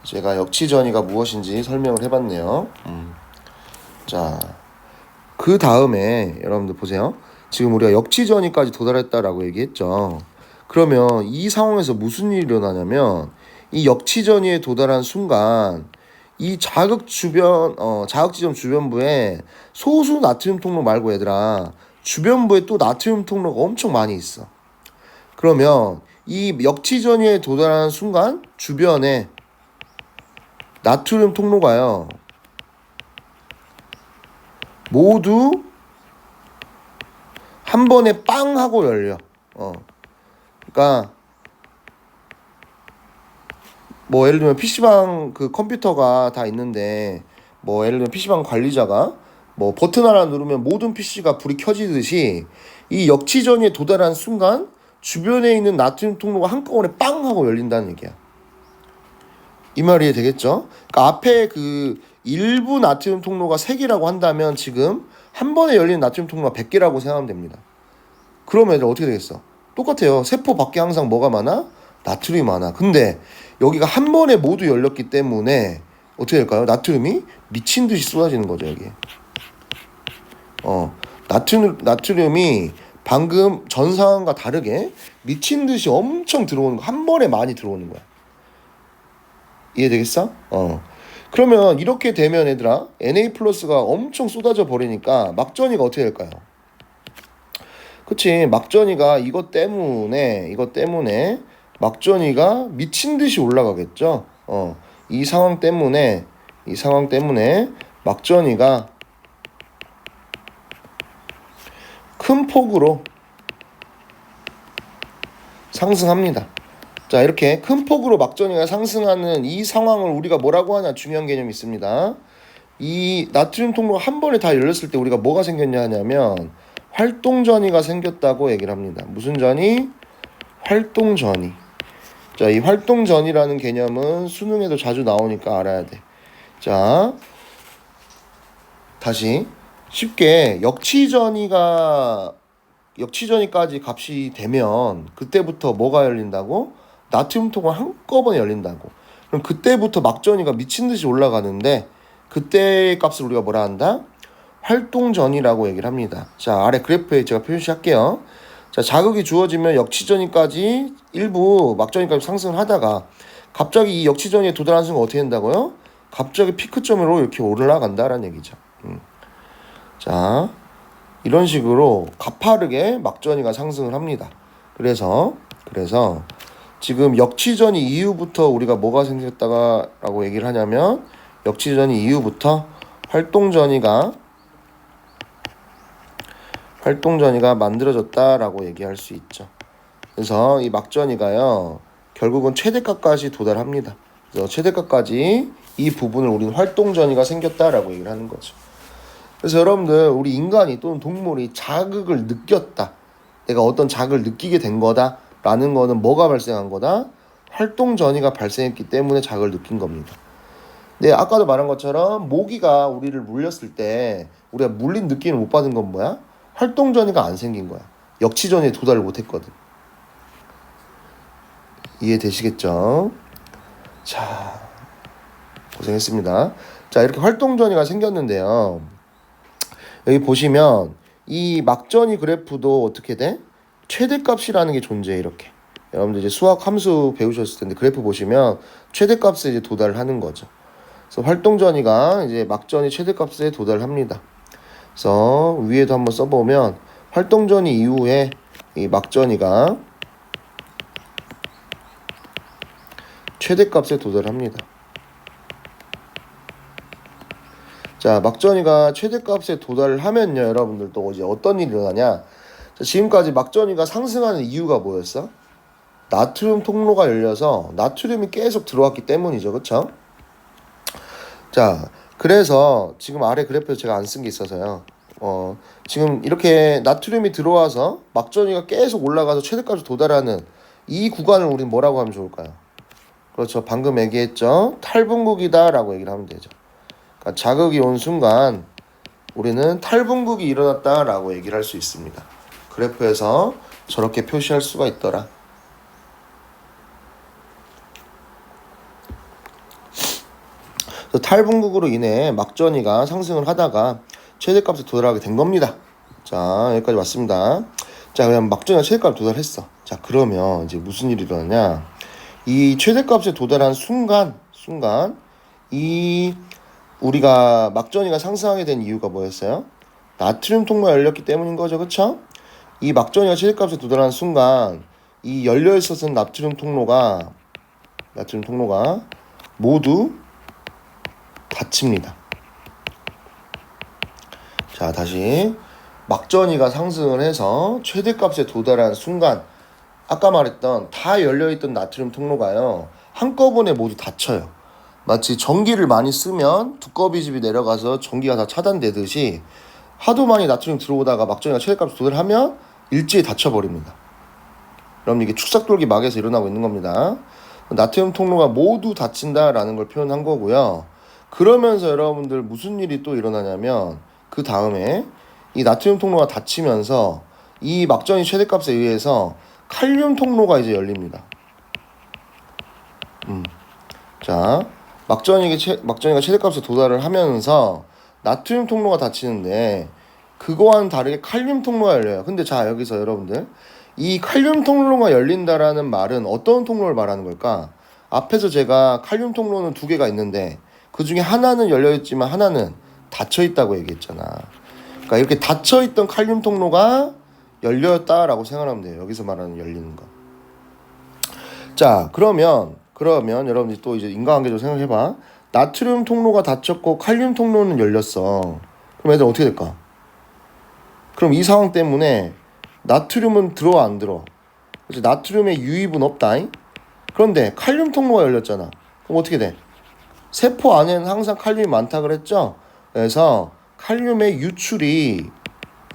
제가 역치전이가 무엇인지 설명을 해봤네요. 자, 그 다음에 여러분들 보세요. 지금 우리가 역치전이까지 도달했다라고 얘기했죠. 그러면 이 상황에서 무슨 일이 일어나냐면, 이 역치전이에 도달한 순간 이 자극 지점 주변부에 소수 나트륨 통로 말고 얘들아, 주변부에 또 나트륨 통로가 엄청 많이 있어. 그러면 이 역치전이에 도달하는 순간 주변에 나트륨 통로가요, 모두 한 번에 빵 하고 열려. 그러니까 뭐 예를 들면 PC방 그 컴퓨터가 다 있는데, 뭐 예를 들면 PC방 관리자가 뭐 버튼 하나 누르면 모든 PC가 불이 켜지듯이 이 역치전이에 도달한 순간 주변에 있는 나트륨 통로가 한꺼번에 빵 하고 열린다는 얘기야. 이 말이 이해되겠죠? 그러니까 앞에 그 일부 나트륨 통로가 3개라고 한다면 지금 한 번에 열리는 나트륨 통로가 100개라고 생각하면 됩니다. 그러면 어떻게 되겠어? 똑같아요. 세포 밖에 항상 뭐가 많아? 나트륨이 많아. 근데 여기가 한 번에 모두 열렸기 때문에 어떻게 될까요? 나트륨이 미친 듯이 쏟아지는 거죠, 여기. 나트륨이 방금 전 상황과 다르게 미친 듯이 엄청 들어오는 거, 한 번에 많이 들어오는 거야. 이해되겠어? 그러면 이렇게 되면 얘들아, Na 플러스가 엄청 쏟아져 버리니까 막전이가 어떻게 될까요? 그치, 막전이가 이것 때문에 막전이가 미친 듯이 올라가겠죠. 이 상황 때문에 막전이가 큰 폭으로 상승합니다. 자, 이렇게 큰 폭으로 막전이가 상승하는 이 상황을 우리가 뭐라고 하냐, 중요한 개념이 있습니다. 이 나트륨 통로가 한 번에 다 열렸을 때 우리가 뭐가 생겼냐 하냐면 활동전이가 생겼다고 얘기를 합니다. 무슨 전이? 활동전이. 자, 이 활동전이라는 개념은 수능에도 자주 나오니까 알아야 돼. 자, 다시 쉽게 역치전이까지 값이 되면 그때부터 뭐가 열린다고? 나트륨 통은 한꺼번에 열린다고. 그럼 그때부터 막전이가 미친 듯이 올라가는데 그때 값을 우리가 뭐라 한다? 활동전이라고 얘기를 합니다. 자, 아래 그래프에 제가 표시할게요. 자, 자극이 주어지면 역치전이까지 일부 막전이까지 상승을 하다가 갑자기 이 역치전에 도달한 순간 어떻게 된다고요? 갑자기 피크점으로 이렇게 올라간다라는 얘기죠. 자, 이런 식으로 가파르게 막전이가 상승을 합니다. 그래서 지금 역치전이 이후부터 우리가 뭐가 생겼다라고 얘기를 하냐면 역치전이 이후부터 활동전이가 만들어졌다라고 얘기할 수 있죠. 그래서 이 막전이가요 결국은 최대값까지 도달합니다. 그래서 최대값까지 이 부분을 우리는 활동전이가 생겼다라고 얘기를 하는 거죠. 그래서 여러분들 우리 인간이 또는 동물이 자극을 느꼈다, 내가 어떤 자극을 느끼게 된 거다 라는 거는 뭐가 발생한 거다? 활동전이가 발생했기 때문에 자극을 느낀 겁니다. 네, 아까도 말한 것처럼 모기가 우리를 물렸을 때 우리가 물린 느낌을 못 받은 건 뭐야? 활동전이가 안 생긴 거야. 역치전에 도달을 못했거든. 이해되시겠죠? 자, 고생했습니다. 자, 이렇게 활동전이가 생겼는데요. 여기 보시면 이 막전이 그래프도 어떻게 돼? 최대값이라는 게 존재해. 이렇게 여러분들 이제 수학 함수 배우셨을 텐데 그래프 보시면 최대값에 이제 도달을 하는 거죠. 그래서 활동전이가 이제 막전이 최대값에 도달합니다. 그래서 위에도 한번 써보면 활동전이 이후에 이 막전이가 최대값에 도달합니다. 자, 막전이가 최대값에 도달을 하면요, 여러분들 또 이제 어떤 일이 일어나냐? 자, 지금까지 막전이가 상승하는 이유가 뭐였어? 나트륨 통로가 열려서 나트륨이 계속 들어왔기 때문이죠, 그렇죠? 자, 그래서 지금 아래 그래프에서 제가 안 쓴 게 있어서요. 지금 이렇게 나트륨이 들어와서 막전이가 계속 올라가서 최대값에 도달하는 이 구간을 우리는 뭐라고 하면 좋을까요? 그렇죠, 방금 얘기했죠. 탈분국이다라고 얘기를 하면 되죠. 그러니까 자극이 온 순간 우리는 탈분국이 일어났다라고 얘기를 할 수 있습니다. 그래프에서 저렇게 표시할 수가 있더라. 탈분국으로 인해 막전이가 상승을 하다가 최대값에 도달하게 된 겁니다. 자, 여기까지 왔습니다. 자, 그럼 막전이가 최대값에 도달했어. 자, 그러면 이제 무슨 일이 일어나냐? 이 최대값에 도달한 순간 이 우리가 막전이가 상승하게 된 이유가 뭐였어요? 나트륨 통로가 열렸기 때문인 거죠, 그쵸? 이 막전이가 최대값에 도달한 순간 이 열려 있었던 나트륨 통로가 모두 닫힙니다. 자, 다시 막전이가 상승을 해서 최대값에 도달한 순간 아까 말했던 다 열려있던 나트륨 통로가요 한꺼번에 모두 닫혀요. 마치 전기를 많이 쓰면 두꺼비집이 내려가서 전기가 다 차단되듯이 하도 많이 나트륨 들어오다가 막전이가 최대값에 도달하면 일제히 닫혀버립니다. 그럼 이게 축삭돌기 막에서 일어나고 있는 겁니다. 나트륨 통로가 모두 닫힌다라는 걸 표현한 거고요. 그러면서 여러분들 무슨 일이 또 일어나냐면 그 다음에 이 나트륨 통로가 닫히면서 이 막전이 최대값에 의해서 칼륨 통로가 이제 열립니다. 자, 막전이가 최대값에 도달을 하면서 나트륨 통로가 닫히는데 그거와는 다르게 칼륨 통로가 열려요. 근데 자, 여기서 여러분들 이 칼륨 통로가 열린다라는 말은 어떤 통로를 말하는 걸까? 앞에서 제가 칼륨 통로는 두 개가 있는데 그 중에 하나는 열려있지만 하나는 닫혀있다고 얘기했잖아. 그러니까 이렇게 닫혀있던 칼륨 통로가 열렸다라고 생각하면 돼요. 여기서 말하는 열리는 거. 자, 그러면 여러분들이 또 이제 인과관계적으로 생각해봐. 나트륨 통로가 닫혔고 칼륨 통로는 열렸어. 그럼 애들 어떻게 될까? 그럼 이 상황 때문에 나트륨은 들어와 안 들어? 그래서 나트륨의 유입은 없다. 그런데 칼륨 통로가 열렸잖아. 그럼 어떻게 돼? 세포 안에는 항상 칼륨이 많다 그랬죠? 그래서 칼륨의 유출이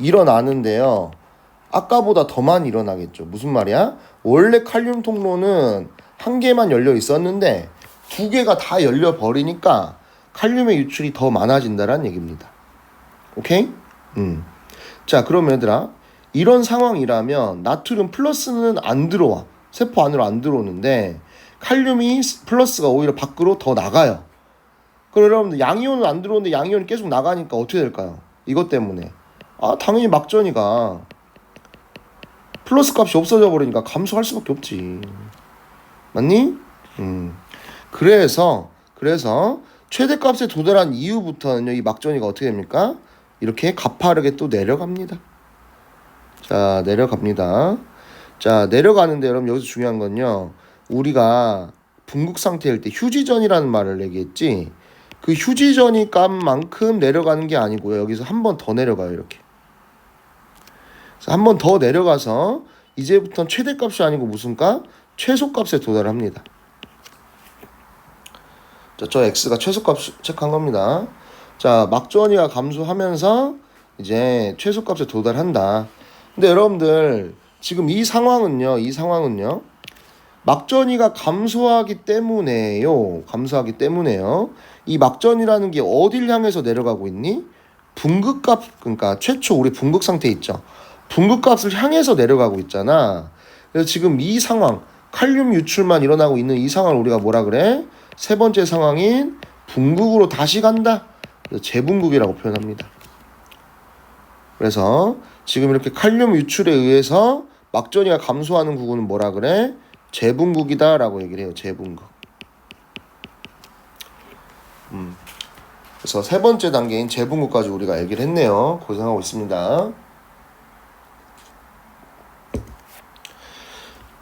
일어나는데요. 아까보다 더 많이 일어나겠죠. 무슨 말이야? 원래 칼륨 통로는 한 개만 열려 있었는데 두 개가 다 열려 버리니까 칼륨의 유출이 더 많아진다라는 얘기입니다. 오케이? 자, 그러면 얘들아, 이런 상황이라면 나트륨 플러스는 안 들어와. 세포 안으로 안 들어오는데 칼륨이 플러스가 오히려 밖으로 더 나가요. 그럼 여러분들 양이온은 안 들어오는데 양이온이 계속 나가니까 어떻게 될까요? 이것 때문에 당연히 막전이가 플러스 값이 없어져 버리니까 감소할 수밖에 없지. 맞니? 그래서 최대값에 도달한 이후부터는 이 막전이가 어떻게 됩니까? 이렇게 가파르게 또 내려갑니다. 자, 내려갑니다. 자, 내려가는데 여러분 여기서 중요한 건요. 우리가 붕극 상태일 때 휴지전이라는 말을 얘기했지. 그 휴지전이 값만큼 내려가는 게 아니고요. 여기서 한 번 더 내려가요. 이렇게. 한 번 더 내려가서 이제부터는 최대값이 아니고 무슨 값? 최소값에 도달합니다. 자, 저 x가 최소값 체크한 겁니다. 자, 막전이가 감소하면서 이제 최소값에 도달한다. 근데 여러분들 지금 이 상황은요. 막전이가 감소하기 때문에요. 이 막전이라는 게 어딜 향해서 내려가고 있니? 붕극값, 그러니까 최초 우리 붕극 상태 있죠. 붕극값을 향해서 내려가고 있잖아. 그래서 지금 이 상황, 칼륨 유출만 일어나고 있는 이 상황을 우리가 뭐라 그래? 세 번째 상황인 붕극으로 다시 간다. 그래서 재붕극이라고 표현합니다. 그래서 지금 이렇게 칼륨 유출에 의해서 막전이가 감소하는 구구는 뭐라 그래? 재붕극이다 라고 얘기를 해요. 재붕극. 그래서 세 번째 단계인 재붕극까지 우리가 얘기를 했네요. 고생하고 있습니다.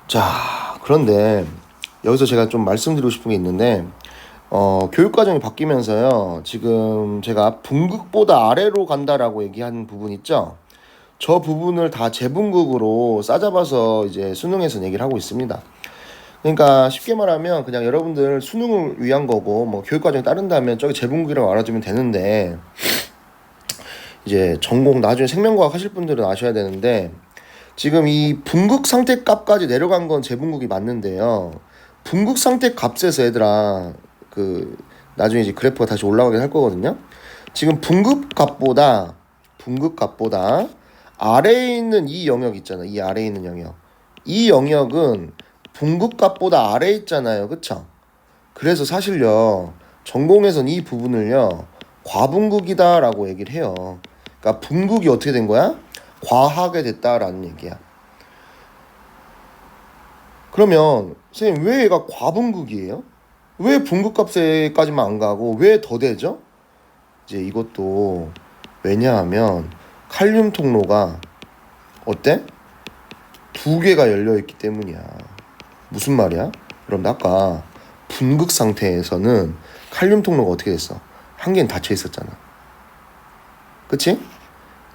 자, 그런데 여기서 제가 좀 말씀드리고 싶은 게 있는데 교육과정이 바뀌면서요. 지금 제가 붕극보다 아래로 간다라고 얘기한 부분 있죠. 저 부분을 다 재붕극으로 싸잡아서 이제 수능에서 얘기를 하고 있습니다. 그러니까 쉽게 말하면 그냥 여러분들 수능을 위한 거고 뭐 교육과정이 따른다면 저기 재붕극이라고 알아주면 되는데 이제 전공 나중에 생명과학 하실 분들은 아셔야 되는데 지금 이 붕극 상태 값까지 내려간 건 재붕극이 맞는데요. 붕극 상태 값에서 얘들아 그 나중에 이제 그래프가 다시 올라가게 할 거거든요. 지금 붕극 값보다 아래에 있는 이 영역 있잖아. 이 아래에 있는 영역. 이 영역은 붕극 값보다 아래에 있잖아요. 그쵸? 그래서 사실요. 전공에선 이 부분을요. 과붕극이다 라고 얘기를 해요. 그러니까 붕극이 어떻게 된 거야? 과하게 됐다라는 얘기야. 그러면 선생님 왜 얘가 과붕극이에요? 왜 붕극값에까지만 안 가고 왜 더 되죠? 이제 이것도 왜냐하면 칼륨 통로가 어때? 두 개가 열려있기 때문이야. 무슨 말이야? 여러분 아까 붕극 상태에서는 칼륨 통로가 어떻게 됐어? 한 개는 닫혀 있었잖아. 그치?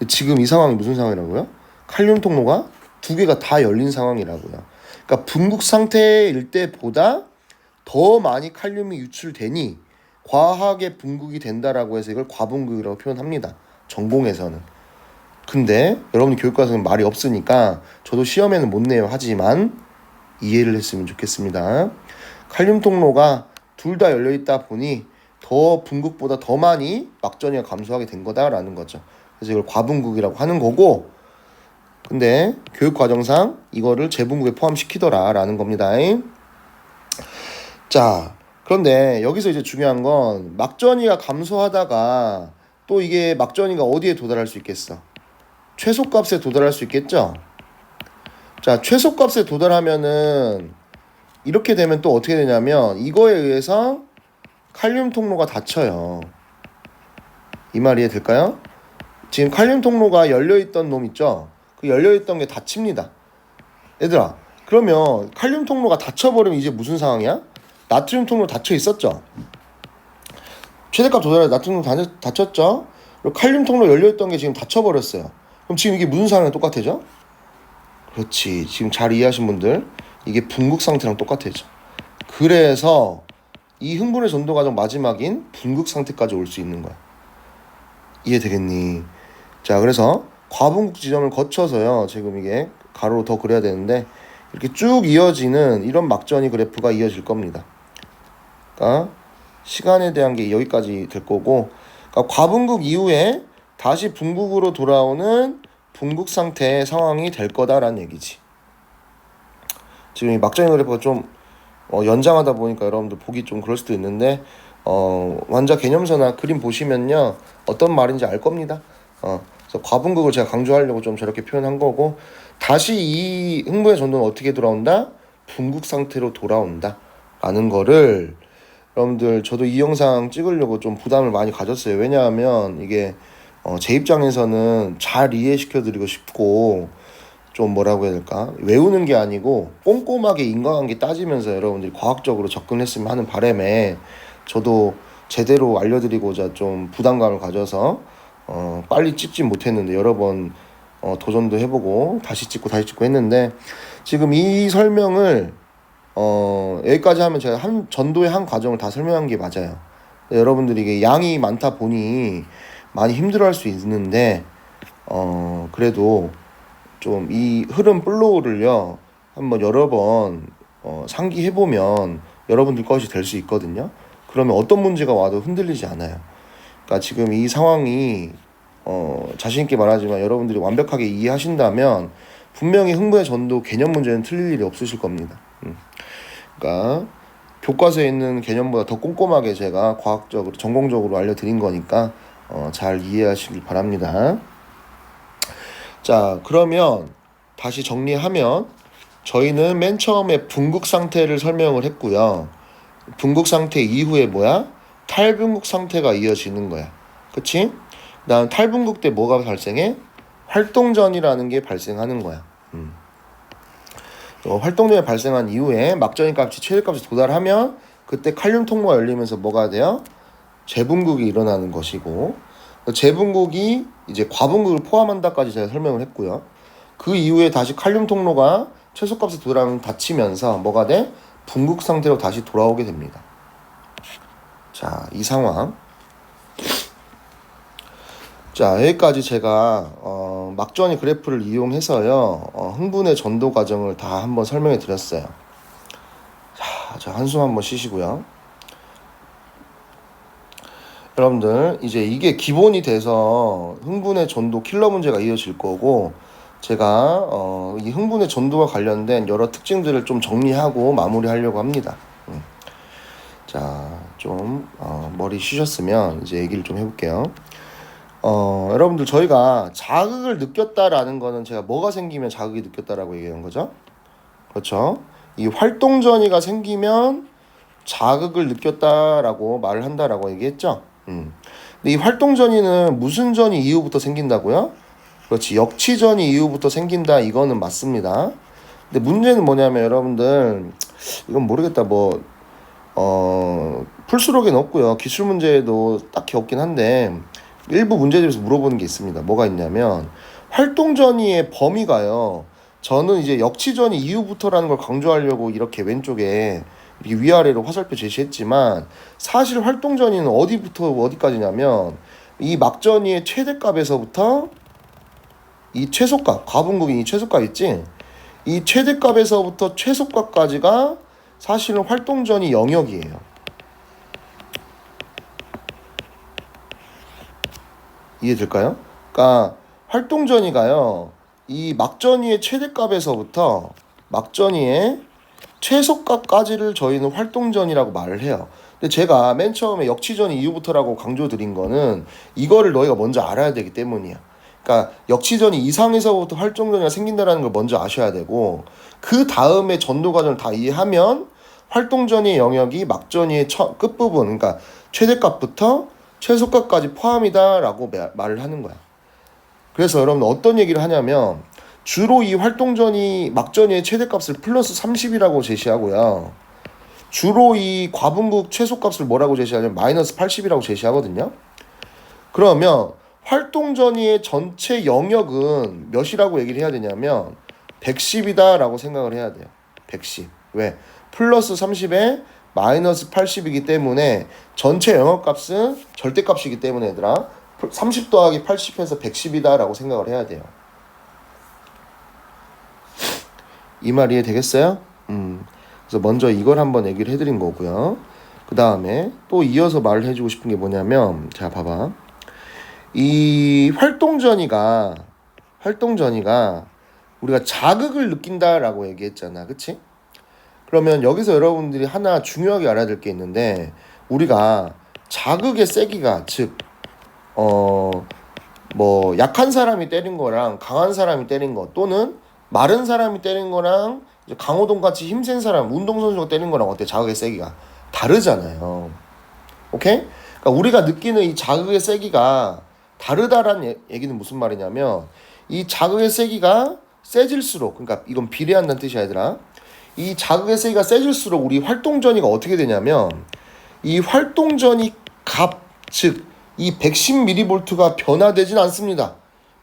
지금 이 상황이 무슨 상황이라고요? 칼륨 통로가 두 개가 다 열린 상황이라고요. 그러니까 붕극 상태일 때보다 더 많이 칼륨이 유출되니 과하게 붕극이 된다라고 해서 이걸 과붕극이라고 표현합니다. 전공에서는. 근데 여러분이 교육과에서는 말이 없으니까 저도 시험에는 못 내요. 하지만 이해를 했으면 좋겠습니다. 칼륨 통로가 둘 다 열려있다 보니 더 붕극보다 더 많이 막전이가 감소하게 된 거다라는 거죠. 그래서 이걸 과붕극이라고 하는 거고 근데 교육과정상 이거를 재붕극에 포함시키더라라는 겁니다. 자, 그런데 여기서 이제 중요한 건 막전이가 감소하다가 또 이게 막전이가 어디에 도달할 수 있겠어? 최소값에 도달할 수 있겠죠? 자, 최소값에 도달하면은 이렇게 되면 또 어떻게 되냐면 이거에 의해서 칼륨 통로가 닫혀요. 이 말 이해될까요? 지금 칼륨 통로가 열려있던 놈 있죠? 그 열려있던 게 닫힙니다. 얘들아, 그러면 칼륨 통로가 닫혀버리면 이제 무슨 상황이야? 나트륨 통로 닫혀 있었죠? 최대값 도달해 나트륨 통로 닫혔죠? 그리고 칼륨 통로 열려있던 게 지금 닫혀버렸어요. 그럼 지금 이게 무슨 상황이랑 똑같아져? 그렇지. 지금 잘 이해하신 분들, 이게 분국 상태랑 똑같아져. 그래서 이 흥분의 전도 과정 마지막인 분국 상태까지 올 수 있는 거야. 이해되겠니? 자, 그래서 과분국 지점을 거쳐서요, 지금 이게 가로로 더 그려야 되는데 이렇게 쭉 이어지는 이런 막전이 그래프가 이어질 겁니다. 그러니까 시간에 대한 게 여기까지 될 거고, 그러니까 과분국 이후에 다시 분국으로 돌아오는 분국 상태의 상황이 될 거다라는 얘기지. 지금 이 막전이 그래프가 좀 연장하다 보니까 여러분들 보기 좀 그럴 수도 있는데 완자 개념서나 그림 보시면요 어떤 말인지 알 겁니다. 그래서 과분극을 제가 강조하려고 좀 저렇게 표현한 거고, 다시 이 흥분의 전도는 어떻게 돌아온다? 분국 상태로 돌아온다 라는 거를 여러분들, 저도 이 영상 찍으려고 좀 부담을 많이 가졌어요. 왜냐하면 이게 제 입장에서는 잘 이해시켜 드리고 싶고, 좀 뭐라고 해야 될까, 외우는 게 아니고 꼼꼼하게 인과관계 따지면서 여러분들이 과학적으로 접근했으면 하는 바람에 저도 제대로 알려드리고자 좀 부담감을 가져서 빨리 찍지 못했는데, 여러 번 도전도 해보고 다시 찍고 했는데, 지금 이 설명을 여기까지 하면 제가 전도의 한 과정을 다 설명한 게 맞아요. 여러분들이 이게 양이 많다 보니 많이 힘들어할 수 있는데 그래도 좀 이 흐름 플로우를요 한번 여러 번 상기해보면 여러분들 것이 될 수 있거든요. 그러면 어떤 문제가 와도 흔들리지 않아요. 그러니까 지금 이 상황이 자신있게 말하지만 여러분들이 완벽하게 이해하신다면 분명히 흥분의 전도 개념 문제는 틀릴 일이 없으실 겁니다. 그러니까 교과서에 있는 개념보다 더 꼼꼼하게 제가 과학적으로 전공적으로 알려드린 거니까 잘 이해하시길 바랍니다. 자, 그러면 다시 정리하면 저희는 맨 처음에 분국 상태를 설명을 했고요. 분국 상태 이후에 뭐야? 탈분국 상태가 이어지는 거야. 그치? 그다음 탈분국 때 뭐가 발생해? 활동전이라는 게 발생하는 거야. 활동전이 발생한 이후에 막전이 값이 최대값에 도달하면 그때 칼륨 통로가 열리면서 뭐가 돼요? 재분국이 일어나는 것이고, 재분국이 이제 과분국을 포함한다까지 제가 설명을 했고요. 그 이후에 다시 칼륨 통로가 최소값에 도달하면 닫히면서 뭐가 돼? 분국 상태로 다시 돌아오게 됩니다. 자, 이 상황. 자, 여기까지 제가 막전이 그래프를 이용해서요 흥분의 전도 과정을 다 한번 설명해 드렸어요. 자, 한숨 한번 쉬시고요. 여러분들, 이제 이게 기본이 돼서 흥분의 전도 킬러 문제가 이어질 거고, 제가 이 흥분의 전도와 관련된 여러 특징들을 좀 정리하고 마무리하려고 합니다. 자, 좀 머리 쉬셨으면 이제 얘기를 좀 해볼게요. 여러분들, 저희가 자극을 느꼈다라는 거는 제가 뭐가 생기면 자극이 느꼈다라고 얘기한 거죠? 그렇죠? 이 활동전이가 생기면 자극을 느꼈다라고 말을 한다라고 얘기했죠? 근데 이 활동전이는 무슨 전이 이후부터 생긴다고요? 그렇지, 역치전이 이후부터 생긴다, 이거는 맞습니다. 근데 문제는 뭐냐면 여러분들, 이건 모르겠다, 풀수록에는 없고요, 기출 문제에도 딱히 없긴 한데 일부 문제집에서 물어보는 게 있습니다. 뭐가 있냐면 활동전이의 범위가요, 저는 이제 역치전이 이후부터라는 걸 강조하려고 이렇게 왼쪽에 이렇게 위아래로 화살표 제시했지만, 사실 활동전이는 어디부터 어디까지냐면 이 막전이의 최대값에서부터 이 최소값, 과분국인 이 최소값 있지? 이 최대값에서부터 최소값까지가 사실은 활동전이 영역이에요. 이해될까요? 그러니까 활동전이가요, 이 막전이의 최대값에서부터 막전이의 최소값까지를 저희는 활동전이라고 말을 해요. 근데 제가 맨 처음에 역치전이 이후부터라고 강조드린 거는 이거를 너희가 먼저 알아야 되기 때문이야. 그러니까 역치전이 이상에서부터 활동전이가 생긴다는 걸 먼저 아셔야 되고, 그 다음에 전도 과정을 다 이해하면 활동전의 영역이 막전이의 끝부분, 그러니까 최대값부터 최소값까지 포함이다라고 말을 하는 거야. 그래서 여러분 어떤 얘기를 하냐면, 주로 이 활동전이 막전이의 최대값을 플러스 30이라고 제시하고요. 주로 이 과분국 최소값을 뭐라고 제시하냐면 마이너스 80이라고 제시하거든요. 그러면 활동전이의 전체 영역은 몇이라고 얘기를 해야 되냐면 110이다 라고 생각을 해야 돼요. 110. 왜? 플러스 30에 마이너스 80이기 때문에 전체 영역값은 절대값이기 때문에 얘들아 30 더하기 80해서 110이다 라고 생각을 해야 돼요. 이 말 이해되겠어요? 그래서 먼저 이걸 한번 얘기를 해드린 거고요. 그 다음에 또 이어서 말을 해주고 싶은 게 뭐냐면, 자 봐봐. 이 활동전이가 우리가 자극을 느낀다라고 얘기했잖아, 그치? 그러면 여기서 여러분들이 하나 중요하게 알아야 될 게 있는데, 우리가 자극의 세기가 즉 뭐 약한 사람이 때린 거랑 강한 사람이 때린 거, 또는 마른 사람이 때린 거랑 강호동 같이 힘센 사람, 운동선수가 때린 거랑 어때? 자극의 세기가 다르잖아요. 오케이? 그러니까 우리가 느끼는 이 자극의 세기가 다르다라는 얘기는 무슨 말이냐면, 이 자극의 세기가 세질수록, 그러니까 이건 비례한다는 뜻이야 얘들아. 이 자극의 세기가 세질수록 우리 활동전이가 어떻게 되냐면, 이 활동전이 값, 즉 이 110mV가 변화되진 않습니다.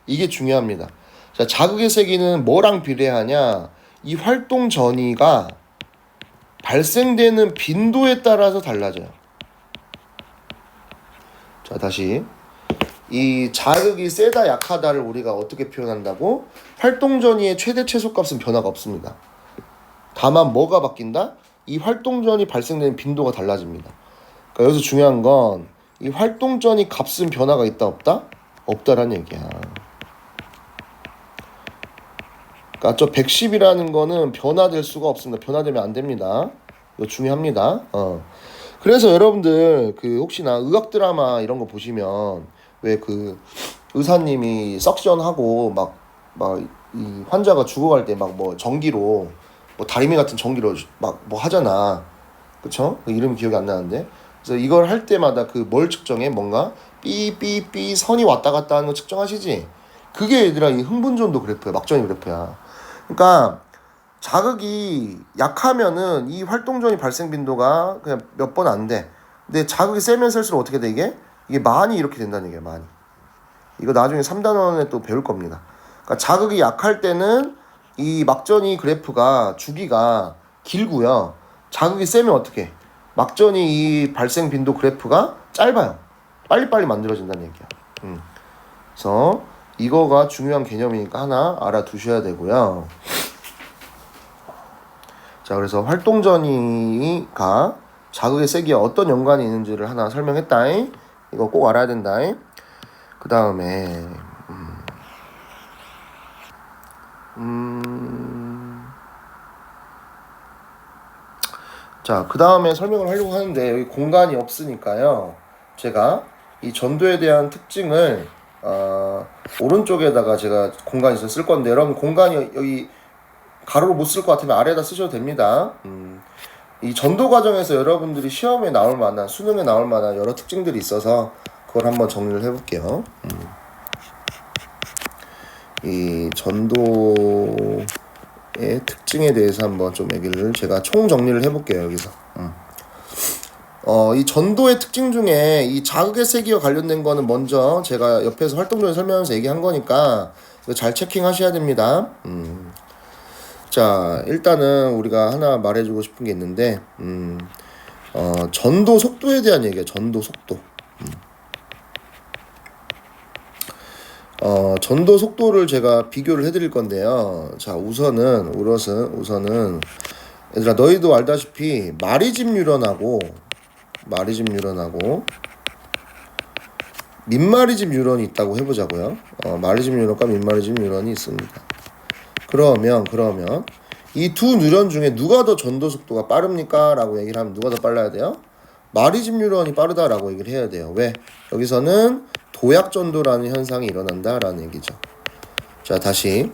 이게 중요합니다. 자, 자극의 세기는 뭐랑 비례하냐? 이 활동 전이가 발생되는 빈도에 따라서 달라져요. 자, 다시. 이 자극이 세다 약하다를 우리가 어떻게 표현한다고? 활동 전이의 최대 최소값은 변화가 없습니다. 다만 뭐가 바뀐다? 이 활동 전이 발생되는 빈도가 달라집니다. 그러니까 여기서 중요한 건 이 활동 전이 값은 변화가 있다 없다? 없다라는 얘기야. 그러니까 저 110이라는 거는 변화될 수가 없습니다. 변화되면 안 됩니다. 이거 중요합니다. 그래서 여러분들 그 혹시나 의학 드라마 이런 거 보시면 왜 그 의사님이 석션하고 막 이 환자가 죽어갈 때 막 뭐 전기로 뭐 다리미 같은 전기로 막 뭐 하잖아. 그쵸? 그 이름 기억이 안 나는데. 그래서 이걸 할 때마다 그 뭘 측정해? 뭔가 삐삐삐 선이 왔다 갔다 하는 거 측정하시지? 그게 얘들아 이 흥분전도 그래프야. 막전이 그래프야. 그러니까 자극이 약하면은 이 활동전이 발생 빈도가 그냥 몇 번 안 돼. 근데 자극이 세면 셀수록 어떻게 돼 이게? 이게 많이 이렇게 된다는 얘기야. 많이. 이거 나중에 3단원에 또 배울 겁니다. 그러니까 자극이 약할 때는 이 막전이 그래프가 주기가 길고요. 자극이 세면 어떻게 해? 막전이 이 발생 빈도 그래프가 짧아요. 빨리빨리 만들어진다는 얘기야. 그래서 이거가 중요한 개념이니까 하나 알아두셔야 되고요. 자, 그래서 활동전이가 자극의 세기와 어떤 연관이 있는지를 하나 설명했다. 이거 꼭 알아야 된다. 그 다음에 자, 그 다음에 설명을 하려고 하는데 여기 공간이 없으니까요. 제가 이 전도에 대한 특징을 오른쪽에다가 제가 공간이 있어 쓸 건데, 여러분 공간이 여기 가로로 못 쓸 것 같으면 아래에다 쓰셔도 됩니다. 이 전도 과정에서 여러분들이 시험에 나올 만한, 수능에 나올 만한 여러 특징들이 있어서 그걸 한번 정리를 해볼게요. 이 전도의 특징에 대해서 한번 좀 얘기를 제가 총 정리를 해볼게요. 여기서 이 전도의 특징 중에 이 자극의 세기와 관련된 거는 먼저 제가 옆에서 활동전을 설명하면서 얘기한 거니까 이거 잘 체킹하셔야 됩니다. 자, 일단은 우리가 하나 말해주고 싶은 게 있는데 전도 속도에 대한 얘기예요. 전도 속도. 전도 속도를 제가 비교를 해드릴 건데요. 자, 우선은 얘들아 너희도 알다시피 마리집 뉴런하고 민마리집 뉴런이 있다고 해보자고요. 마리집 뉴런과 민마리집 뉴런이 있습니다. 그러면 이 두 뉴런 중에 누가 더 전도 속도가 빠릅니까? 라고 얘기를 하면 누가 더 빨라야 돼요? 마리집 뉴런이 빠르다라고 얘기를 해야 돼요. 왜? 여기서는 도약전도라는 현상이 일어난다라는 얘기죠. 자, 다시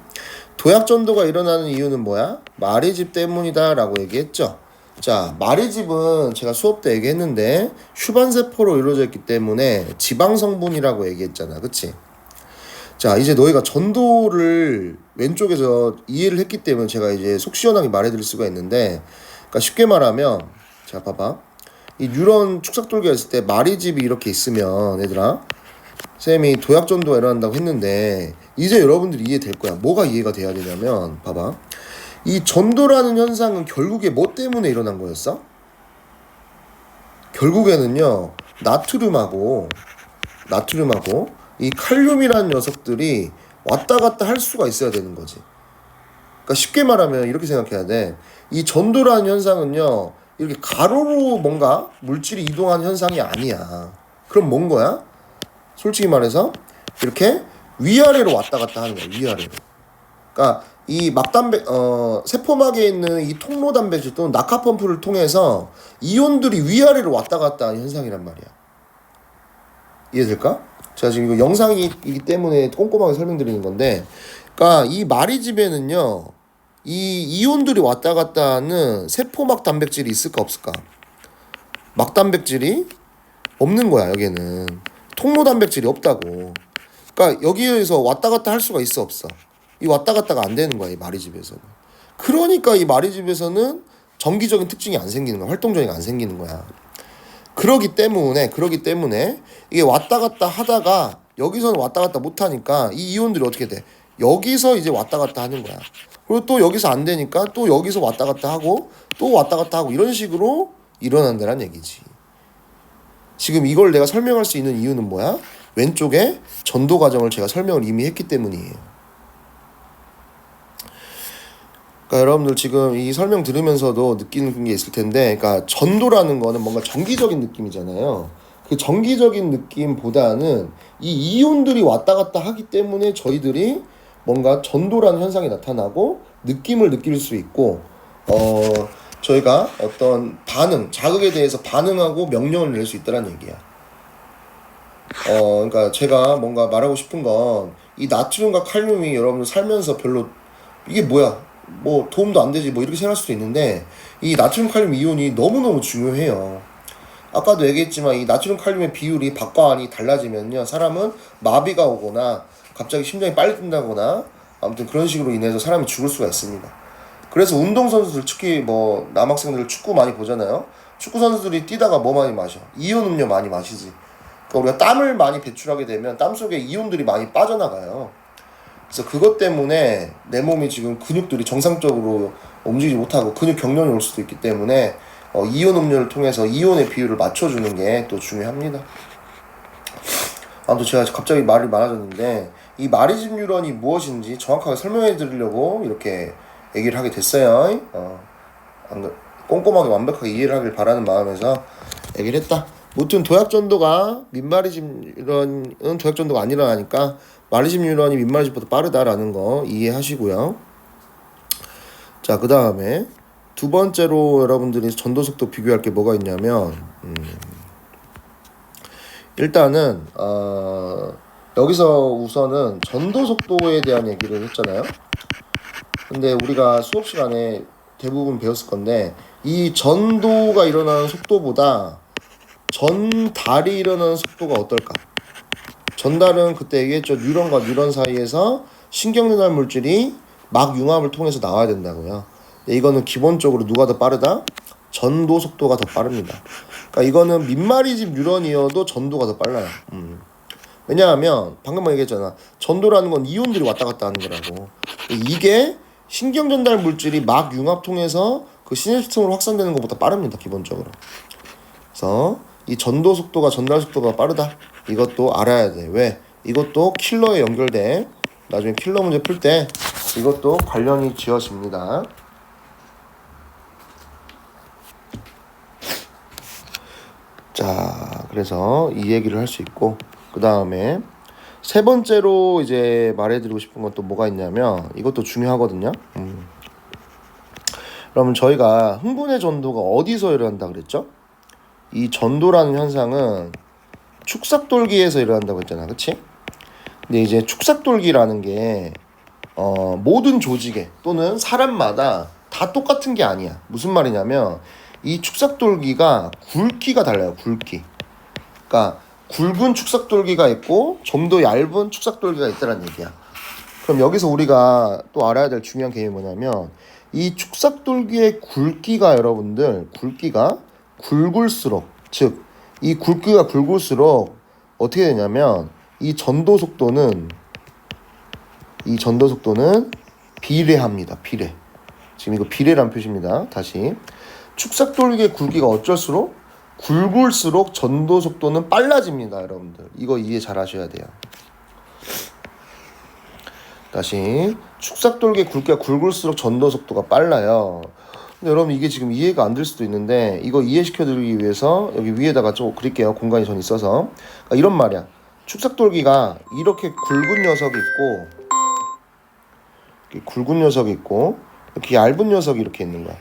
도약전도가 일어나는 이유는 뭐야? 마리집 때문이다라고 얘기했죠. 자, 마리집은 제가 수업 때 얘기했는데 휴반세포로 이루어져 있기 때문에 지방성분이라고 얘기했잖아. 그치? 자, 이제 너희가 전도를 왼쪽에서 이해를 했기 때문에 제가 이제 속 시원하게 말해드릴 수가 있는데, 그러니까 쉽게 말하면, 자, 봐봐. 이 뉴런 축삭돌기가 있을 때 마리집이 이렇게 있으면, 얘들아, 쌤이 도약전도가 일어난다고 했는데, 이제 여러분들이 이해될 거야. 뭐가 이해가 돼야 되냐면, 봐봐. 이 전도라는 현상은 결국에 뭐 때문에 일어난 거였어? 결국에는요, 나트륨하고 이 칼륨이라는 녀석들이 왔다 갔다 할 수가 있어야 되는 거지. 그러니까 쉽게 말하면 이렇게 생각해야 돼. 이 전도라는 현상은요, 이렇게 가로로 뭔가 물질이 이동하는 현상이 아니야. 그럼 뭔 거야? 솔직히 말해서 이렇게 위아래로 왔다 갔다 하는 거야. 위아래로. 그러니까 이 세포막에 있는 이 통로 단백질 또는 낙하 펌프를 통해서 이온들이 위아래로 왔다 갔다 하는 현상이란 말이야. 이해될까? 제가 지금 이거 영상이기 때문에 꼼꼼하게 설명드리는 건데, 그러니까 이 마리집에는요, 이 이온들이 왔다 갔다 하는 세포막 단백질이 있을까 없을까? 막 단백질이 없는 거야. 여기는 통로 단백질이 없다고. 그러니까 여기에서 왔다 갔다 할 수가 있어 없어? 이 왔다 갔다가 안 되는 거야, 이 마리집에서는. 그러니까 이 마리집에서는 정기적인 특징이 안 생기는 거야. 활동적인 게 안 생기는 거야. 그러기 때문에 이게 왔다 갔다 하다가 여기서는 왔다 갔다 못 하니까 이 이온들이 어떻게 돼? 여기서 이제 왔다 갔다 하는 거야. 그리고 또 여기서 안 되니까 또 여기서 왔다 갔다 하고 또 왔다 갔다 하고 이런 식으로 일어난다는 얘기지. 지금 이걸 내가 설명할 수 있는 이유는 뭐야? 왼쪽에 전도 과정을 제가 설명을 이미 했기 때문이에요. 그러니까 여러분들 지금 이 설명 들으면서도 느끼는 게 있을 텐데, 그러니까 전도라는 거는 뭔가 정기적인 느낌이잖아요. 그 정기적인 느낌보다는 이 이온들이 왔다 갔다 하기 때문에 저희들이 뭔가 전도라는 현상이 나타나고 느낌을 느낄 수 있고, 저희가 어떤 자극에 대해서 반응하고 명령을 낼 수 있다는 얘기야. 그러니까 제가 뭔가 말하고 싶은 건 이 나트륨과 칼륨이 여러분들 살면서 별로 이게 뭐야? 뭐 도움도 안 되지 뭐 이렇게 생각할 수도 있는데, 이 나트륨 칼륨 이온이 너무너무 중요해요. 아까도 얘기했지만 이 나트륨 칼륨의 비율이 밖과 안이 달라지면요, 사람은 마비가 오거나 갑자기 심장이 빨리 뛴다거나 아무튼 그런 식으로 인해서 사람이 죽을 수가 있습니다. 그래서 운동선수들, 특히 뭐 남학생들 축구 많이 보잖아요. 축구 선수들이 뛰다가 뭐 많이 마셔? 이온 음료 많이 마시지. 그러니까 우리가 땀을 많이 배출하게 되면 땀 속에 이온들이 많이 빠져나가요. 그래서 그것 때문에 내 몸이 지금 근육들이 정상적으로 움직이지 못하고 근육 경련이 올 수도 있기 때문에 이온 음료를 통해서 이온의 비율을 맞춰주는 게 또 중요합니다. 아무튼 제가 갑자기 말이 많아졌는데, 이 마리집 뉴런이 무엇인지 정확하게 설명해 드리려고 이렇게 얘기를 하게 됐어요. 꼼꼼하게 완벽하게 이해를 하길 바라는 마음에서 얘기를 했다. 무튼 도약전도가 민마리집 뉴런은 도약전도가 안 일어나니까 마리집 뉴런이 민마리집보다 빠르다라는 거 이해하시고요. 자, 그 다음에 두 번째로 여러분들이 전도 속도 비교할 게 뭐가 있냐면, 일단은 여기서 우선은 전도 속도에 대한 얘기를 했잖아요. 근데 우리가 수업 시간에 대부분 배웠을 건데, 이 전도가 일어나는 속도보다 전달이 일어나는 속도가 어떨까? 전달은 그때 얘기했죠. 뉴런과 뉴런 사이에서 신경전달 물질이 막 융합을 통해서 나와야 된다고요. 이거는 기본적으로 누가 더 빠르다? 전도 속도가 더 빠릅니다. 그러니까 이거는 민마리집 뉴런이어도 전도가 더 빨라요. 왜냐하면 방금 얘기했잖아. 전도라는 건 이온들이 왔다 갔다 하는 거라고. 이게 신경전달 물질이 막 융합 통해서 그 시냅스층으로 확산되는 것보다 빠릅니다. 기본적으로. 그래서 이 전도 속도가 전달 속도가 빠르다. 이것도 알아야 돼. 왜? 이것도 킬러에 연결돼. 나중에 킬러 문제 풀 때 이것도 관련이 지어집니다. 자, 그래서 이 얘기를 할 수 있고, 그 다음에 세 번째로 이제 말해드리고 싶은 건 또 뭐가 있냐면, 이것도 중요하거든요. 그러면 저희가 흥분의 전도가 어디서 일어난다 그랬죠? 이 전도라는 현상은 축삭돌기에서 일어난다고 했잖아, 그치? 근데 이제 축삭돌기라는 게 모든 조직에 또는 사람마다 다 똑같은 게 아니야. 무슨 말이냐면 이 축삭돌기가 굵기가 달라요. 굵기. 그러니까 굵은 축삭돌기가 있고 좀 더 얇은 축삭돌기가 있다는 얘기야. 그럼 여기서 우리가 또 알아야 될 중요한 개념이 뭐냐면 이 축삭돌기의 굵기가 여러분들 굵기가 굵을수록 즉 이 굵기가 굵을수록 어떻게 되냐면 이 전도 속도는 비례합니다. 비례. 지금 이거 비례란 표시입니다. 다시 축삭돌기의 굵기가 어쩔수록 굵을수록 전도 속도는 빨라집니다. 여러분들 이거 이해 잘 하셔야 돼요. 다시 축삭돌기의 굵기가 굵을수록 전도 속도가 빨라요. 근데 여러분 이게 지금 이해가 안 될 수도 있는데 이거 이해시켜 드리기 위해서 여기 위에다가 좀 그릴게요. 공간이 전 있어서. 그러니까 이런 말이야. 축삭돌기가 이렇게 굵은 녀석이 있고 이렇게 얇은 녀석이 이렇게 있는 거야.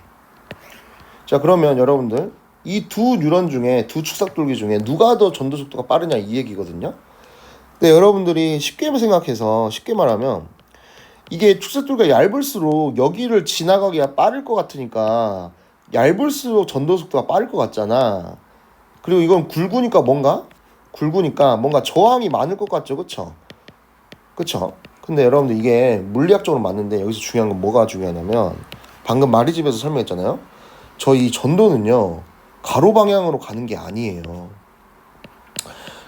자, 그러면 여러분들 이 두 뉴런 중에 두 축삭돌기 중에 누가 더 전도 속도가 빠르냐 이 얘기거든요. 근데 여러분들이 쉽게 말하면 이게 축삭돌기가 얇을수록 여기를 지나가기가 빠를 것 같으니까 얇을수록 전도 속도가 빠를 것 같잖아. 그리고 이건 굵으니까 뭔가 저항이 많을 것 같죠, 그쵸? 근데 여러분들 이게 물리학적으로 맞는데 여기서 중요한 건 뭐가 중요하냐면 방금 마리집에서 설명했잖아요. 이 전도는요 가로 방향으로 가는 게 아니에요.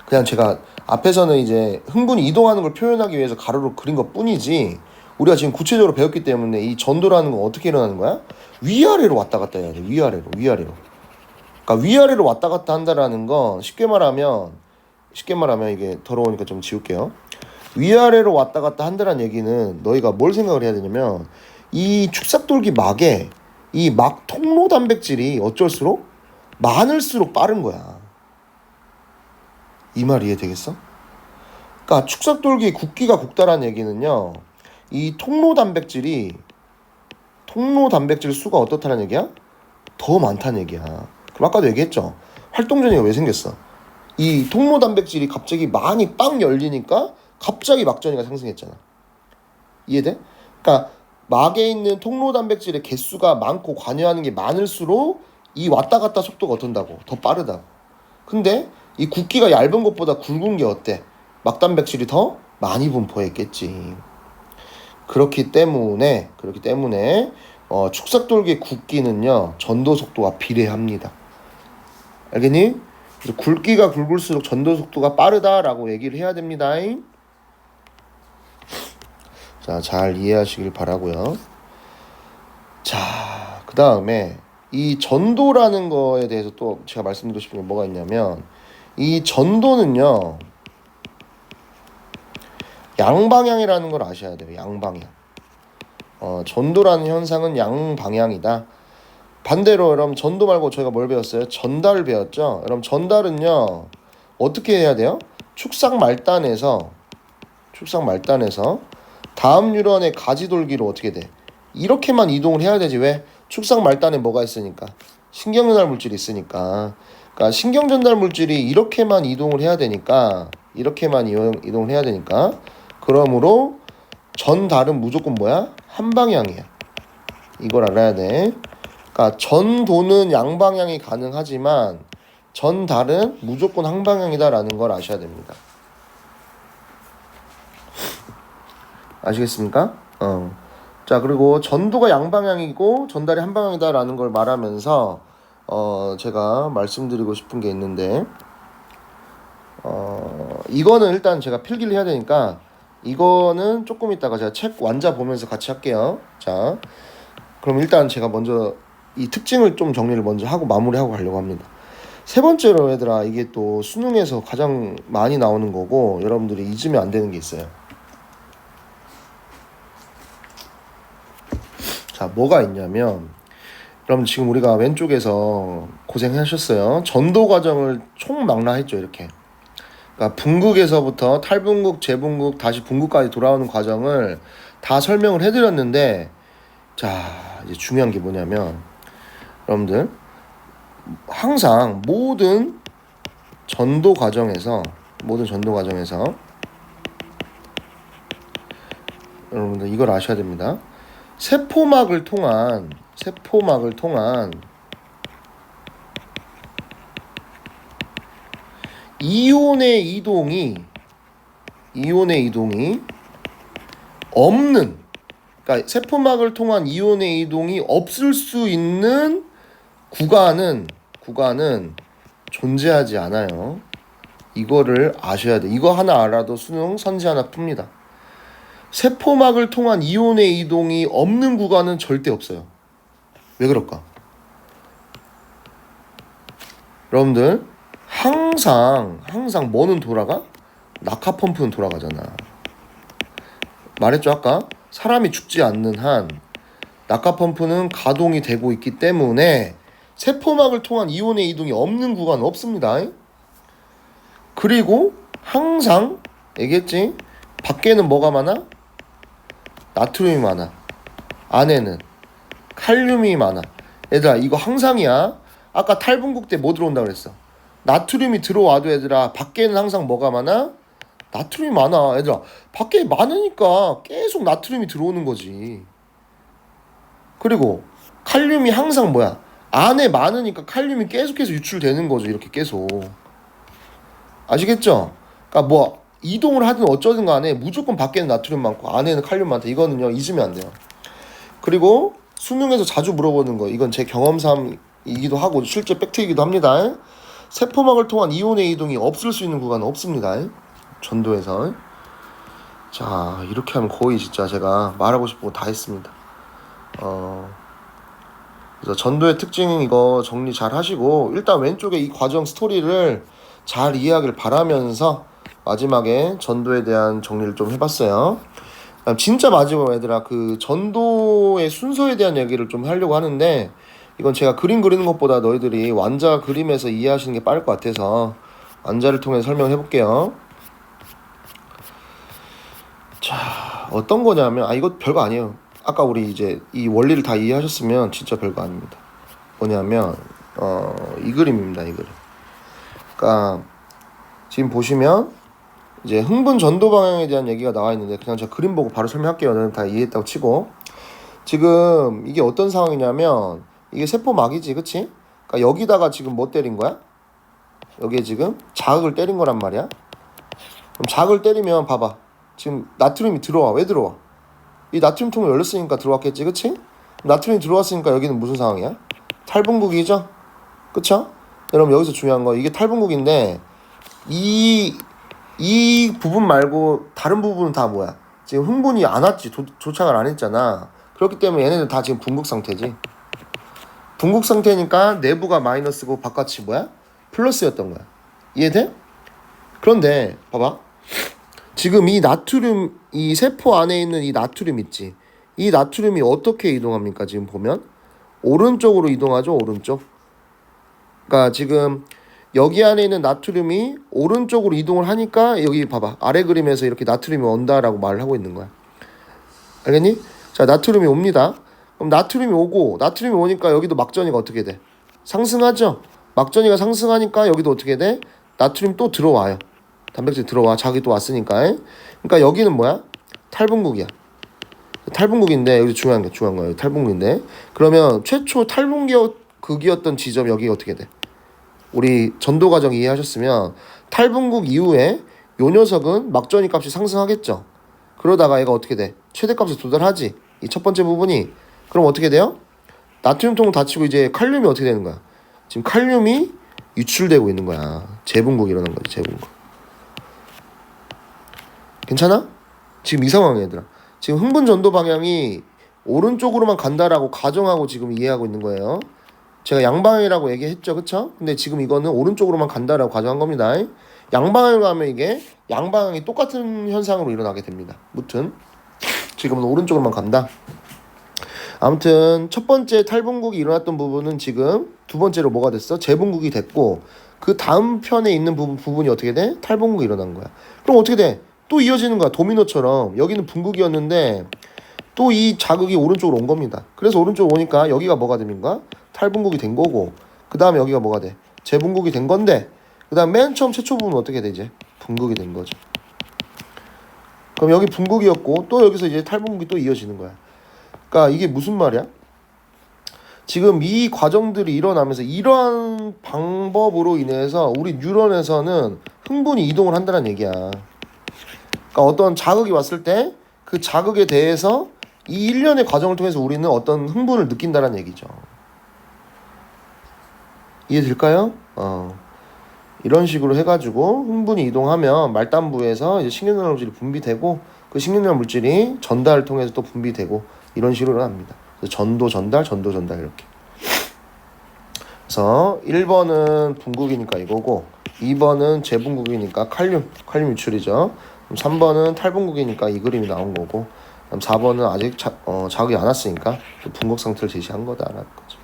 그냥 제가 앞에서는 이제 흥분이 이동하는 걸 표현하기 위해서 가로로 그린 것 뿐이지 우리가 지금 구체적으로 배웠기 때문에 이 전도라는 건 어떻게 일어나는 거야? 위아래로 왔다 갔다 해야 돼. 위아래로. 그러니까 위아래로 왔다 갔다 한다라는 건 쉽게 말하면 이게 더러우니까 좀 지울게요. 위아래로 왔다 갔다 한다는 얘기는 너희가 뭘 생각을 해야 되냐면 이 축삭돌기 막에 이 막 통로 단백질이 어쩔수록 많을수록 빠른 거야. 이 말 이해되겠어? 그러니까 축삭돌기 굵기가 굵다라는 얘기는요. 이 통로 단백질 수가 어떻다는 얘기야? 더 많다는 얘기야. 그럼 아까도 얘기했죠. 활동전이가 왜 생겼어? 이 통로 단백질이 갑자기 많이 빵 열리니까 갑자기 막전이가 상승했잖아. 이해돼? 그러니까 막에 있는 통로 단백질의 개수가 많고 관여하는 게 많을수록 이 왔다 갔다 속도가 어떤다고? 더 빠르다고. 근데 이 굵기가 얇은 것보다 굵은 게 어때? 막 단백질이 더 많이 분포했겠지. 그렇기 때문에 축삭돌기의 굵기는요 전도 속도와 비례합니다. 알겠니? 그래서 굵기가 굵을수록 전도 속도가 빠르다라고 얘기를 해야 됩니다. 자, 잘 이해하시길 바라고요. 자, 그 다음에 이 전도라는 거에 대해서 또 제가 말씀드리고 싶은 게 뭐가 있냐면 이 전도는요 양방향이라는 걸 아셔야 돼요. 양방향. 전도라는 현상은 양방향이다. 반대로 여러분 전도 말고 저희가 뭘 배웠어요? 전달을 배웠죠. 여러분 전달은요 어떻게 해야 돼요? 축삭 말단에서 다음 뉴런의 가지돌기로 어떻게 돼? 이렇게만 이동을 해야 되지. 왜? 축삭 말단에 뭐가 있으니까? 신경전달 물질이 있으니까. 그러니까 신경전달 물질이 이렇게만 이동을 해야 되니까 그러므로 전달은 무조건 뭐야? 한 방향이야. 이걸 알아야 돼. 그러니까 전도는 양방향이 가능하지만 전달은 무조건 한 방향이다라는 걸 아셔야 됩니다. 아시겠습니까? 자, 그리고 전도가 양방향이고 전달이 한 방향이다라는 걸 말하면서 제가 말씀드리고 싶은 게 있는데 이거는 일단 제가 필기를 해야 되니까 이거는 조금 있다가 제가 책 완자 보면서 같이 할게요. 자, 그럼 일단 제가 먼저 이 특징을 좀 정리를 먼저 하고 마무리하고 가려고 합니다. 세 번째로 얘들아, 이게 또 수능에서 가장 많이 나오는 거고 여러분들이 잊으면 안 되는 게 있어요. 자, 뭐가 있냐면 여러분 지금 우리가 왼쪽에서 고생하셨어요. 전도 과정을 총망라했죠. 이렇게. 그러니까 분극에서부터 탈분극, 재분극, 다시 분극까지 돌아오는 과정을 다 설명을 해드렸는데 자, 이제 중요한 게 뭐냐면 여러분들 항상 모든 전도 과정에서 여러분들 이걸 아셔야 됩니다. 세포막을 통한 이온의 이동이 없는, 그러니까 세포막을 통한 이온의 이동이 없을 수 있는 구간은 존재하지 않아요. 이거를 아셔야 돼. 이거 하나 알아도 수능 선지 하나 풉니다. 세포막을 통한 이온의 이동이 없는 구간은 절대 없어요. 왜 그럴까? 여러분들 항상 뭐는 돌아가? 낙하 펌프는 돌아가잖아. 말했죠 아까? 사람이 죽지 않는 한 낙하 펌프는 가동이 되고 있기 때문에 세포막을 통한 이온의 이동이 없는 구간은 없습니다. 그리고 항상 얘기했지? 밖에는 뭐가 많아? 나트륨이 많아. 안에는 칼륨이 많아. 얘들아 이거 항상이야. 아까 탈분국 때 뭐 들어온다고 그랬어? 나트륨이 들어와도 얘들아 밖에는 항상 뭐가 많아? 나트륨이 많아. 얘들아 밖에 많으니까 계속 나트륨이 들어오는 거지. 그리고 칼륨이 항상 뭐야? 안에 많으니까 칼륨이 계속해서 유출되는 거죠. 이렇게 계속. 아시겠죠? 그러니까 뭐 이동을 하든 어쩌든 간에 무조건 밖에는 나트륨 많고 안에는 칼륨 많다. 이거는요 잊으면 안 돼요. 그리고 수능에서 자주 물어보는 거, 이건 제 경험담이기도 하고 실제 팩트이기도 합니다. 세포막을 통한 이온의 이동이 없을 수 있는 구간은 없습니다. 전도에서. 자 이렇게 하면 거의 진짜 제가 말하고 싶은 거 다 했습니다. 그래서 전도의 특징 이거 정리 잘 하시고 일단 왼쪽에 이 과정 스토리를 잘 이해하길 바라면서 마지막에 전도에 대한 정리를 좀 해봤어요. 진짜 마지막에 얘들아 그 전도의 순서에 대한 얘기를 좀 하려고 하는데 이건 제가 그림 그리는 것보다 너희들이 완자 그림에서 이해하시는 게 빠를 것 같아서 완자를 통해 설명해 볼게요. 자 어떤 거냐면 이거 별거 아니에요. 아까 우리 이제 이 원리를 다 이해하셨으면 진짜 별거 아닙니다. 뭐냐면 이 그림입니다. 이 그림. 그러니까 지금 보시면 이제 흥분 전도 방향에 대한 얘기가 나와 있는데 그냥 제가 그림 보고 바로 설명할게요. 너는 다 이해했다고 치고. 지금 이게 어떤 상황이냐면 이게 세포막이지, 그치? 그러니까 여기다가 지금 뭐 때린 거야? 여기에 지금 자극을 때린 거란 말이야. 그럼 자극을 때리면 봐봐. 지금 나트륨이 들어와. 왜 들어와? 이 나트륨 통을 열렸으니까 들어왔겠지, 그치? 나트륨이 들어왔으니까 여기는 무슨 상황이야? 탈분국이죠? 그쵸? 여러분 여기서 중요한 거 이게 탈분국인데 이 부분 말고 다른 부분은 다 뭐야? 지금 흥분이 안 왔지. 도착을 안 했잖아. 그렇기 때문에 얘네들 다 지금 분국 상태지. 분국 상태니까 내부가 마이너스고 바깥이 뭐야? 플러스였던 거야. 이해돼? 그런데 봐봐. 지금 이 나트륨, 이 세포 안에 있는 이 나트륨 있지. 이 나트륨이 어떻게 이동합니까? 지금 보면 오른쪽으로 이동하죠. 오른쪽. 그러니까 지금 여기 안에 있는 나트륨이 오른쪽으로 이동을 하니까 여기 봐봐. 아래 그림에서 이렇게 나트륨이 온다라고 말을 하고 있는 거야. 알겠니? 자, 나트륨이 옵니다. 그럼 나트륨이 오니까 여기도 막전이가 어떻게 돼? 상승하죠? 막전이가 상승하니까 여기도 어떻게 돼? 나트륨 또 들어와요. 단백질 들어와. 자기 또 왔으니까. 그러니까 여기는 뭐야? 탈분국이야. 탈분국인데 여기 중요한 거예요. 탈분국인데 그러면 최초 탈분국이었던 지점 여기가 어떻게 돼? 우리 전도 과정 이해하셨으면 탈분국 이후에 요 녀석은 막전이 값이 상승하겠죠. 그러다가 얘가 어떻게 돼? 최대값에 도달하지. 이 첫 번째 부분이. 그럼 어떻게 돼요? 나트륨통을 닫히고 이제 칼륨이 어떻게 되는 거야? 지금 칼륨이 유출되고 있는 거야. 재분국이 일어난 거지. 재분국. 괜찮아? 지금 이 상황이야 얘들아. 지금 흥분 전도 방향이 오른쪽으로만 간다라고 가정하고 지금 이해하고 있는 거예요. 제가 양방향이라고 얘기했죠, 그쵸? 근데 지금 이거는 오른쪽으로만 간다라고 가정한 겁니다. 양방향으로 하면 이게 양방향이 똑같은 현상으로 일어나게 됩니다. 무튼 지금은 오른쪽으로만 간다. 아무튼 첫 번째 탈분국이 일어났던 부분은 지금 두 번째로 뭐가 됐어? 재분국이 됐고 그 다음 편에 있는 부분이 어떻게 돼? 탈분국이 일어난 거야. 그럼 어떻게 돼? 또 이어지는 거야. 도미노처럼. 여기는 분국이었는데 또 이 자극이 오른쪽으로 온 겁니다. 그래서 오른쪽으로 오니까 여기가 뭐가 됩니까? 탈분국이 된 거고, 그 다음에 여기가 뭐가 돼? 재분국이 된 건데, 그 다음 맨 처음 최초 부분은 어떻게 되지? 분국이 된 거죠. 그럼 여기 분국이었고 또 여기서 이제 탈분국이 또 이어지는 거야. 그러니까 이게 무슨 말이야? 지금 이 과정들이 일어나면서 이러한 방법으로 인해서 우리 뉴런에서는 흥분이 이동을 한다는 얘기야. 그러니까 어떤 자극이 왔을 때 그 자극에 대해서 이 일련의 과정을 통해서 우리는 어떤 흥분을 느낀다는 얘기죠. 이해될까요? 이런 식으로 해가지고 흥분이 이동하면 말단부에서 이제 신경전달 물질이 분비되고 그 신경전달 물질이 전달을 통해서 또 분비되고 이런 식으로 합니다. 전도 전달 이렇게. 그래서 1번은 분국이니까 이거고 2번은 재분국이니까 칼륨 유출이죠. 3번은 탈분국이니까 이 그림이 나온 거고 4번은 아직 자극이 안 왔으니까 분국 상태를 제시한 거다라는 거죠.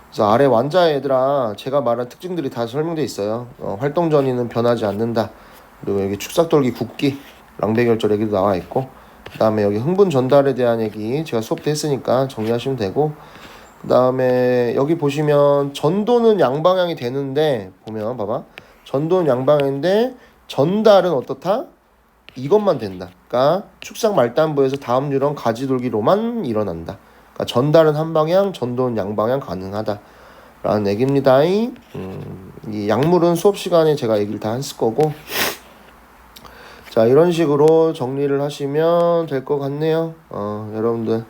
그래서 아래 완자에 얘들아 제가 말한 특징들이 다 설명되어 있어요. 활동 전이는 변하지 않는다. 그리고 여기 축삭돌기 굳기 랑배결절 얘기도 나와 있고 그 다음에 여기 흥분 전달에 대한 얘기 제가 수업 때 했으니까 정리하시면 되고 그 다음에 여기 보시면 전도는 양방향이 되는데 보면 봐봐 전도는 양방향인데 전달은 어떻다? 이것만 된다. 그러니까 축삭 말단부에서 다음 뉴런 가지돌기로만 일어난다. 그러니까 전달은 한 방향, 전도는 양방향 가능하다. 라는 얘기입니다. 이 약물은 수업 시간에 제가 얘기를 다 했을 거고 자 이런 식으로 정리를 하시면 될 것 같네요. 여러분들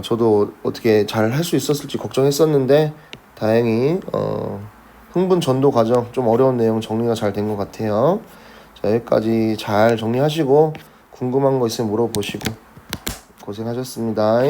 저도 어떻게 잘 할 수 있었을지 걱정했었는데 다행히 흥분 전도 과정 좀 어려운 내용 정리가 잘 된 것 같아요. 자 여기까지 잘 정리하시고 궁금한 거 있으면 물어보시고 고생하셨습니다.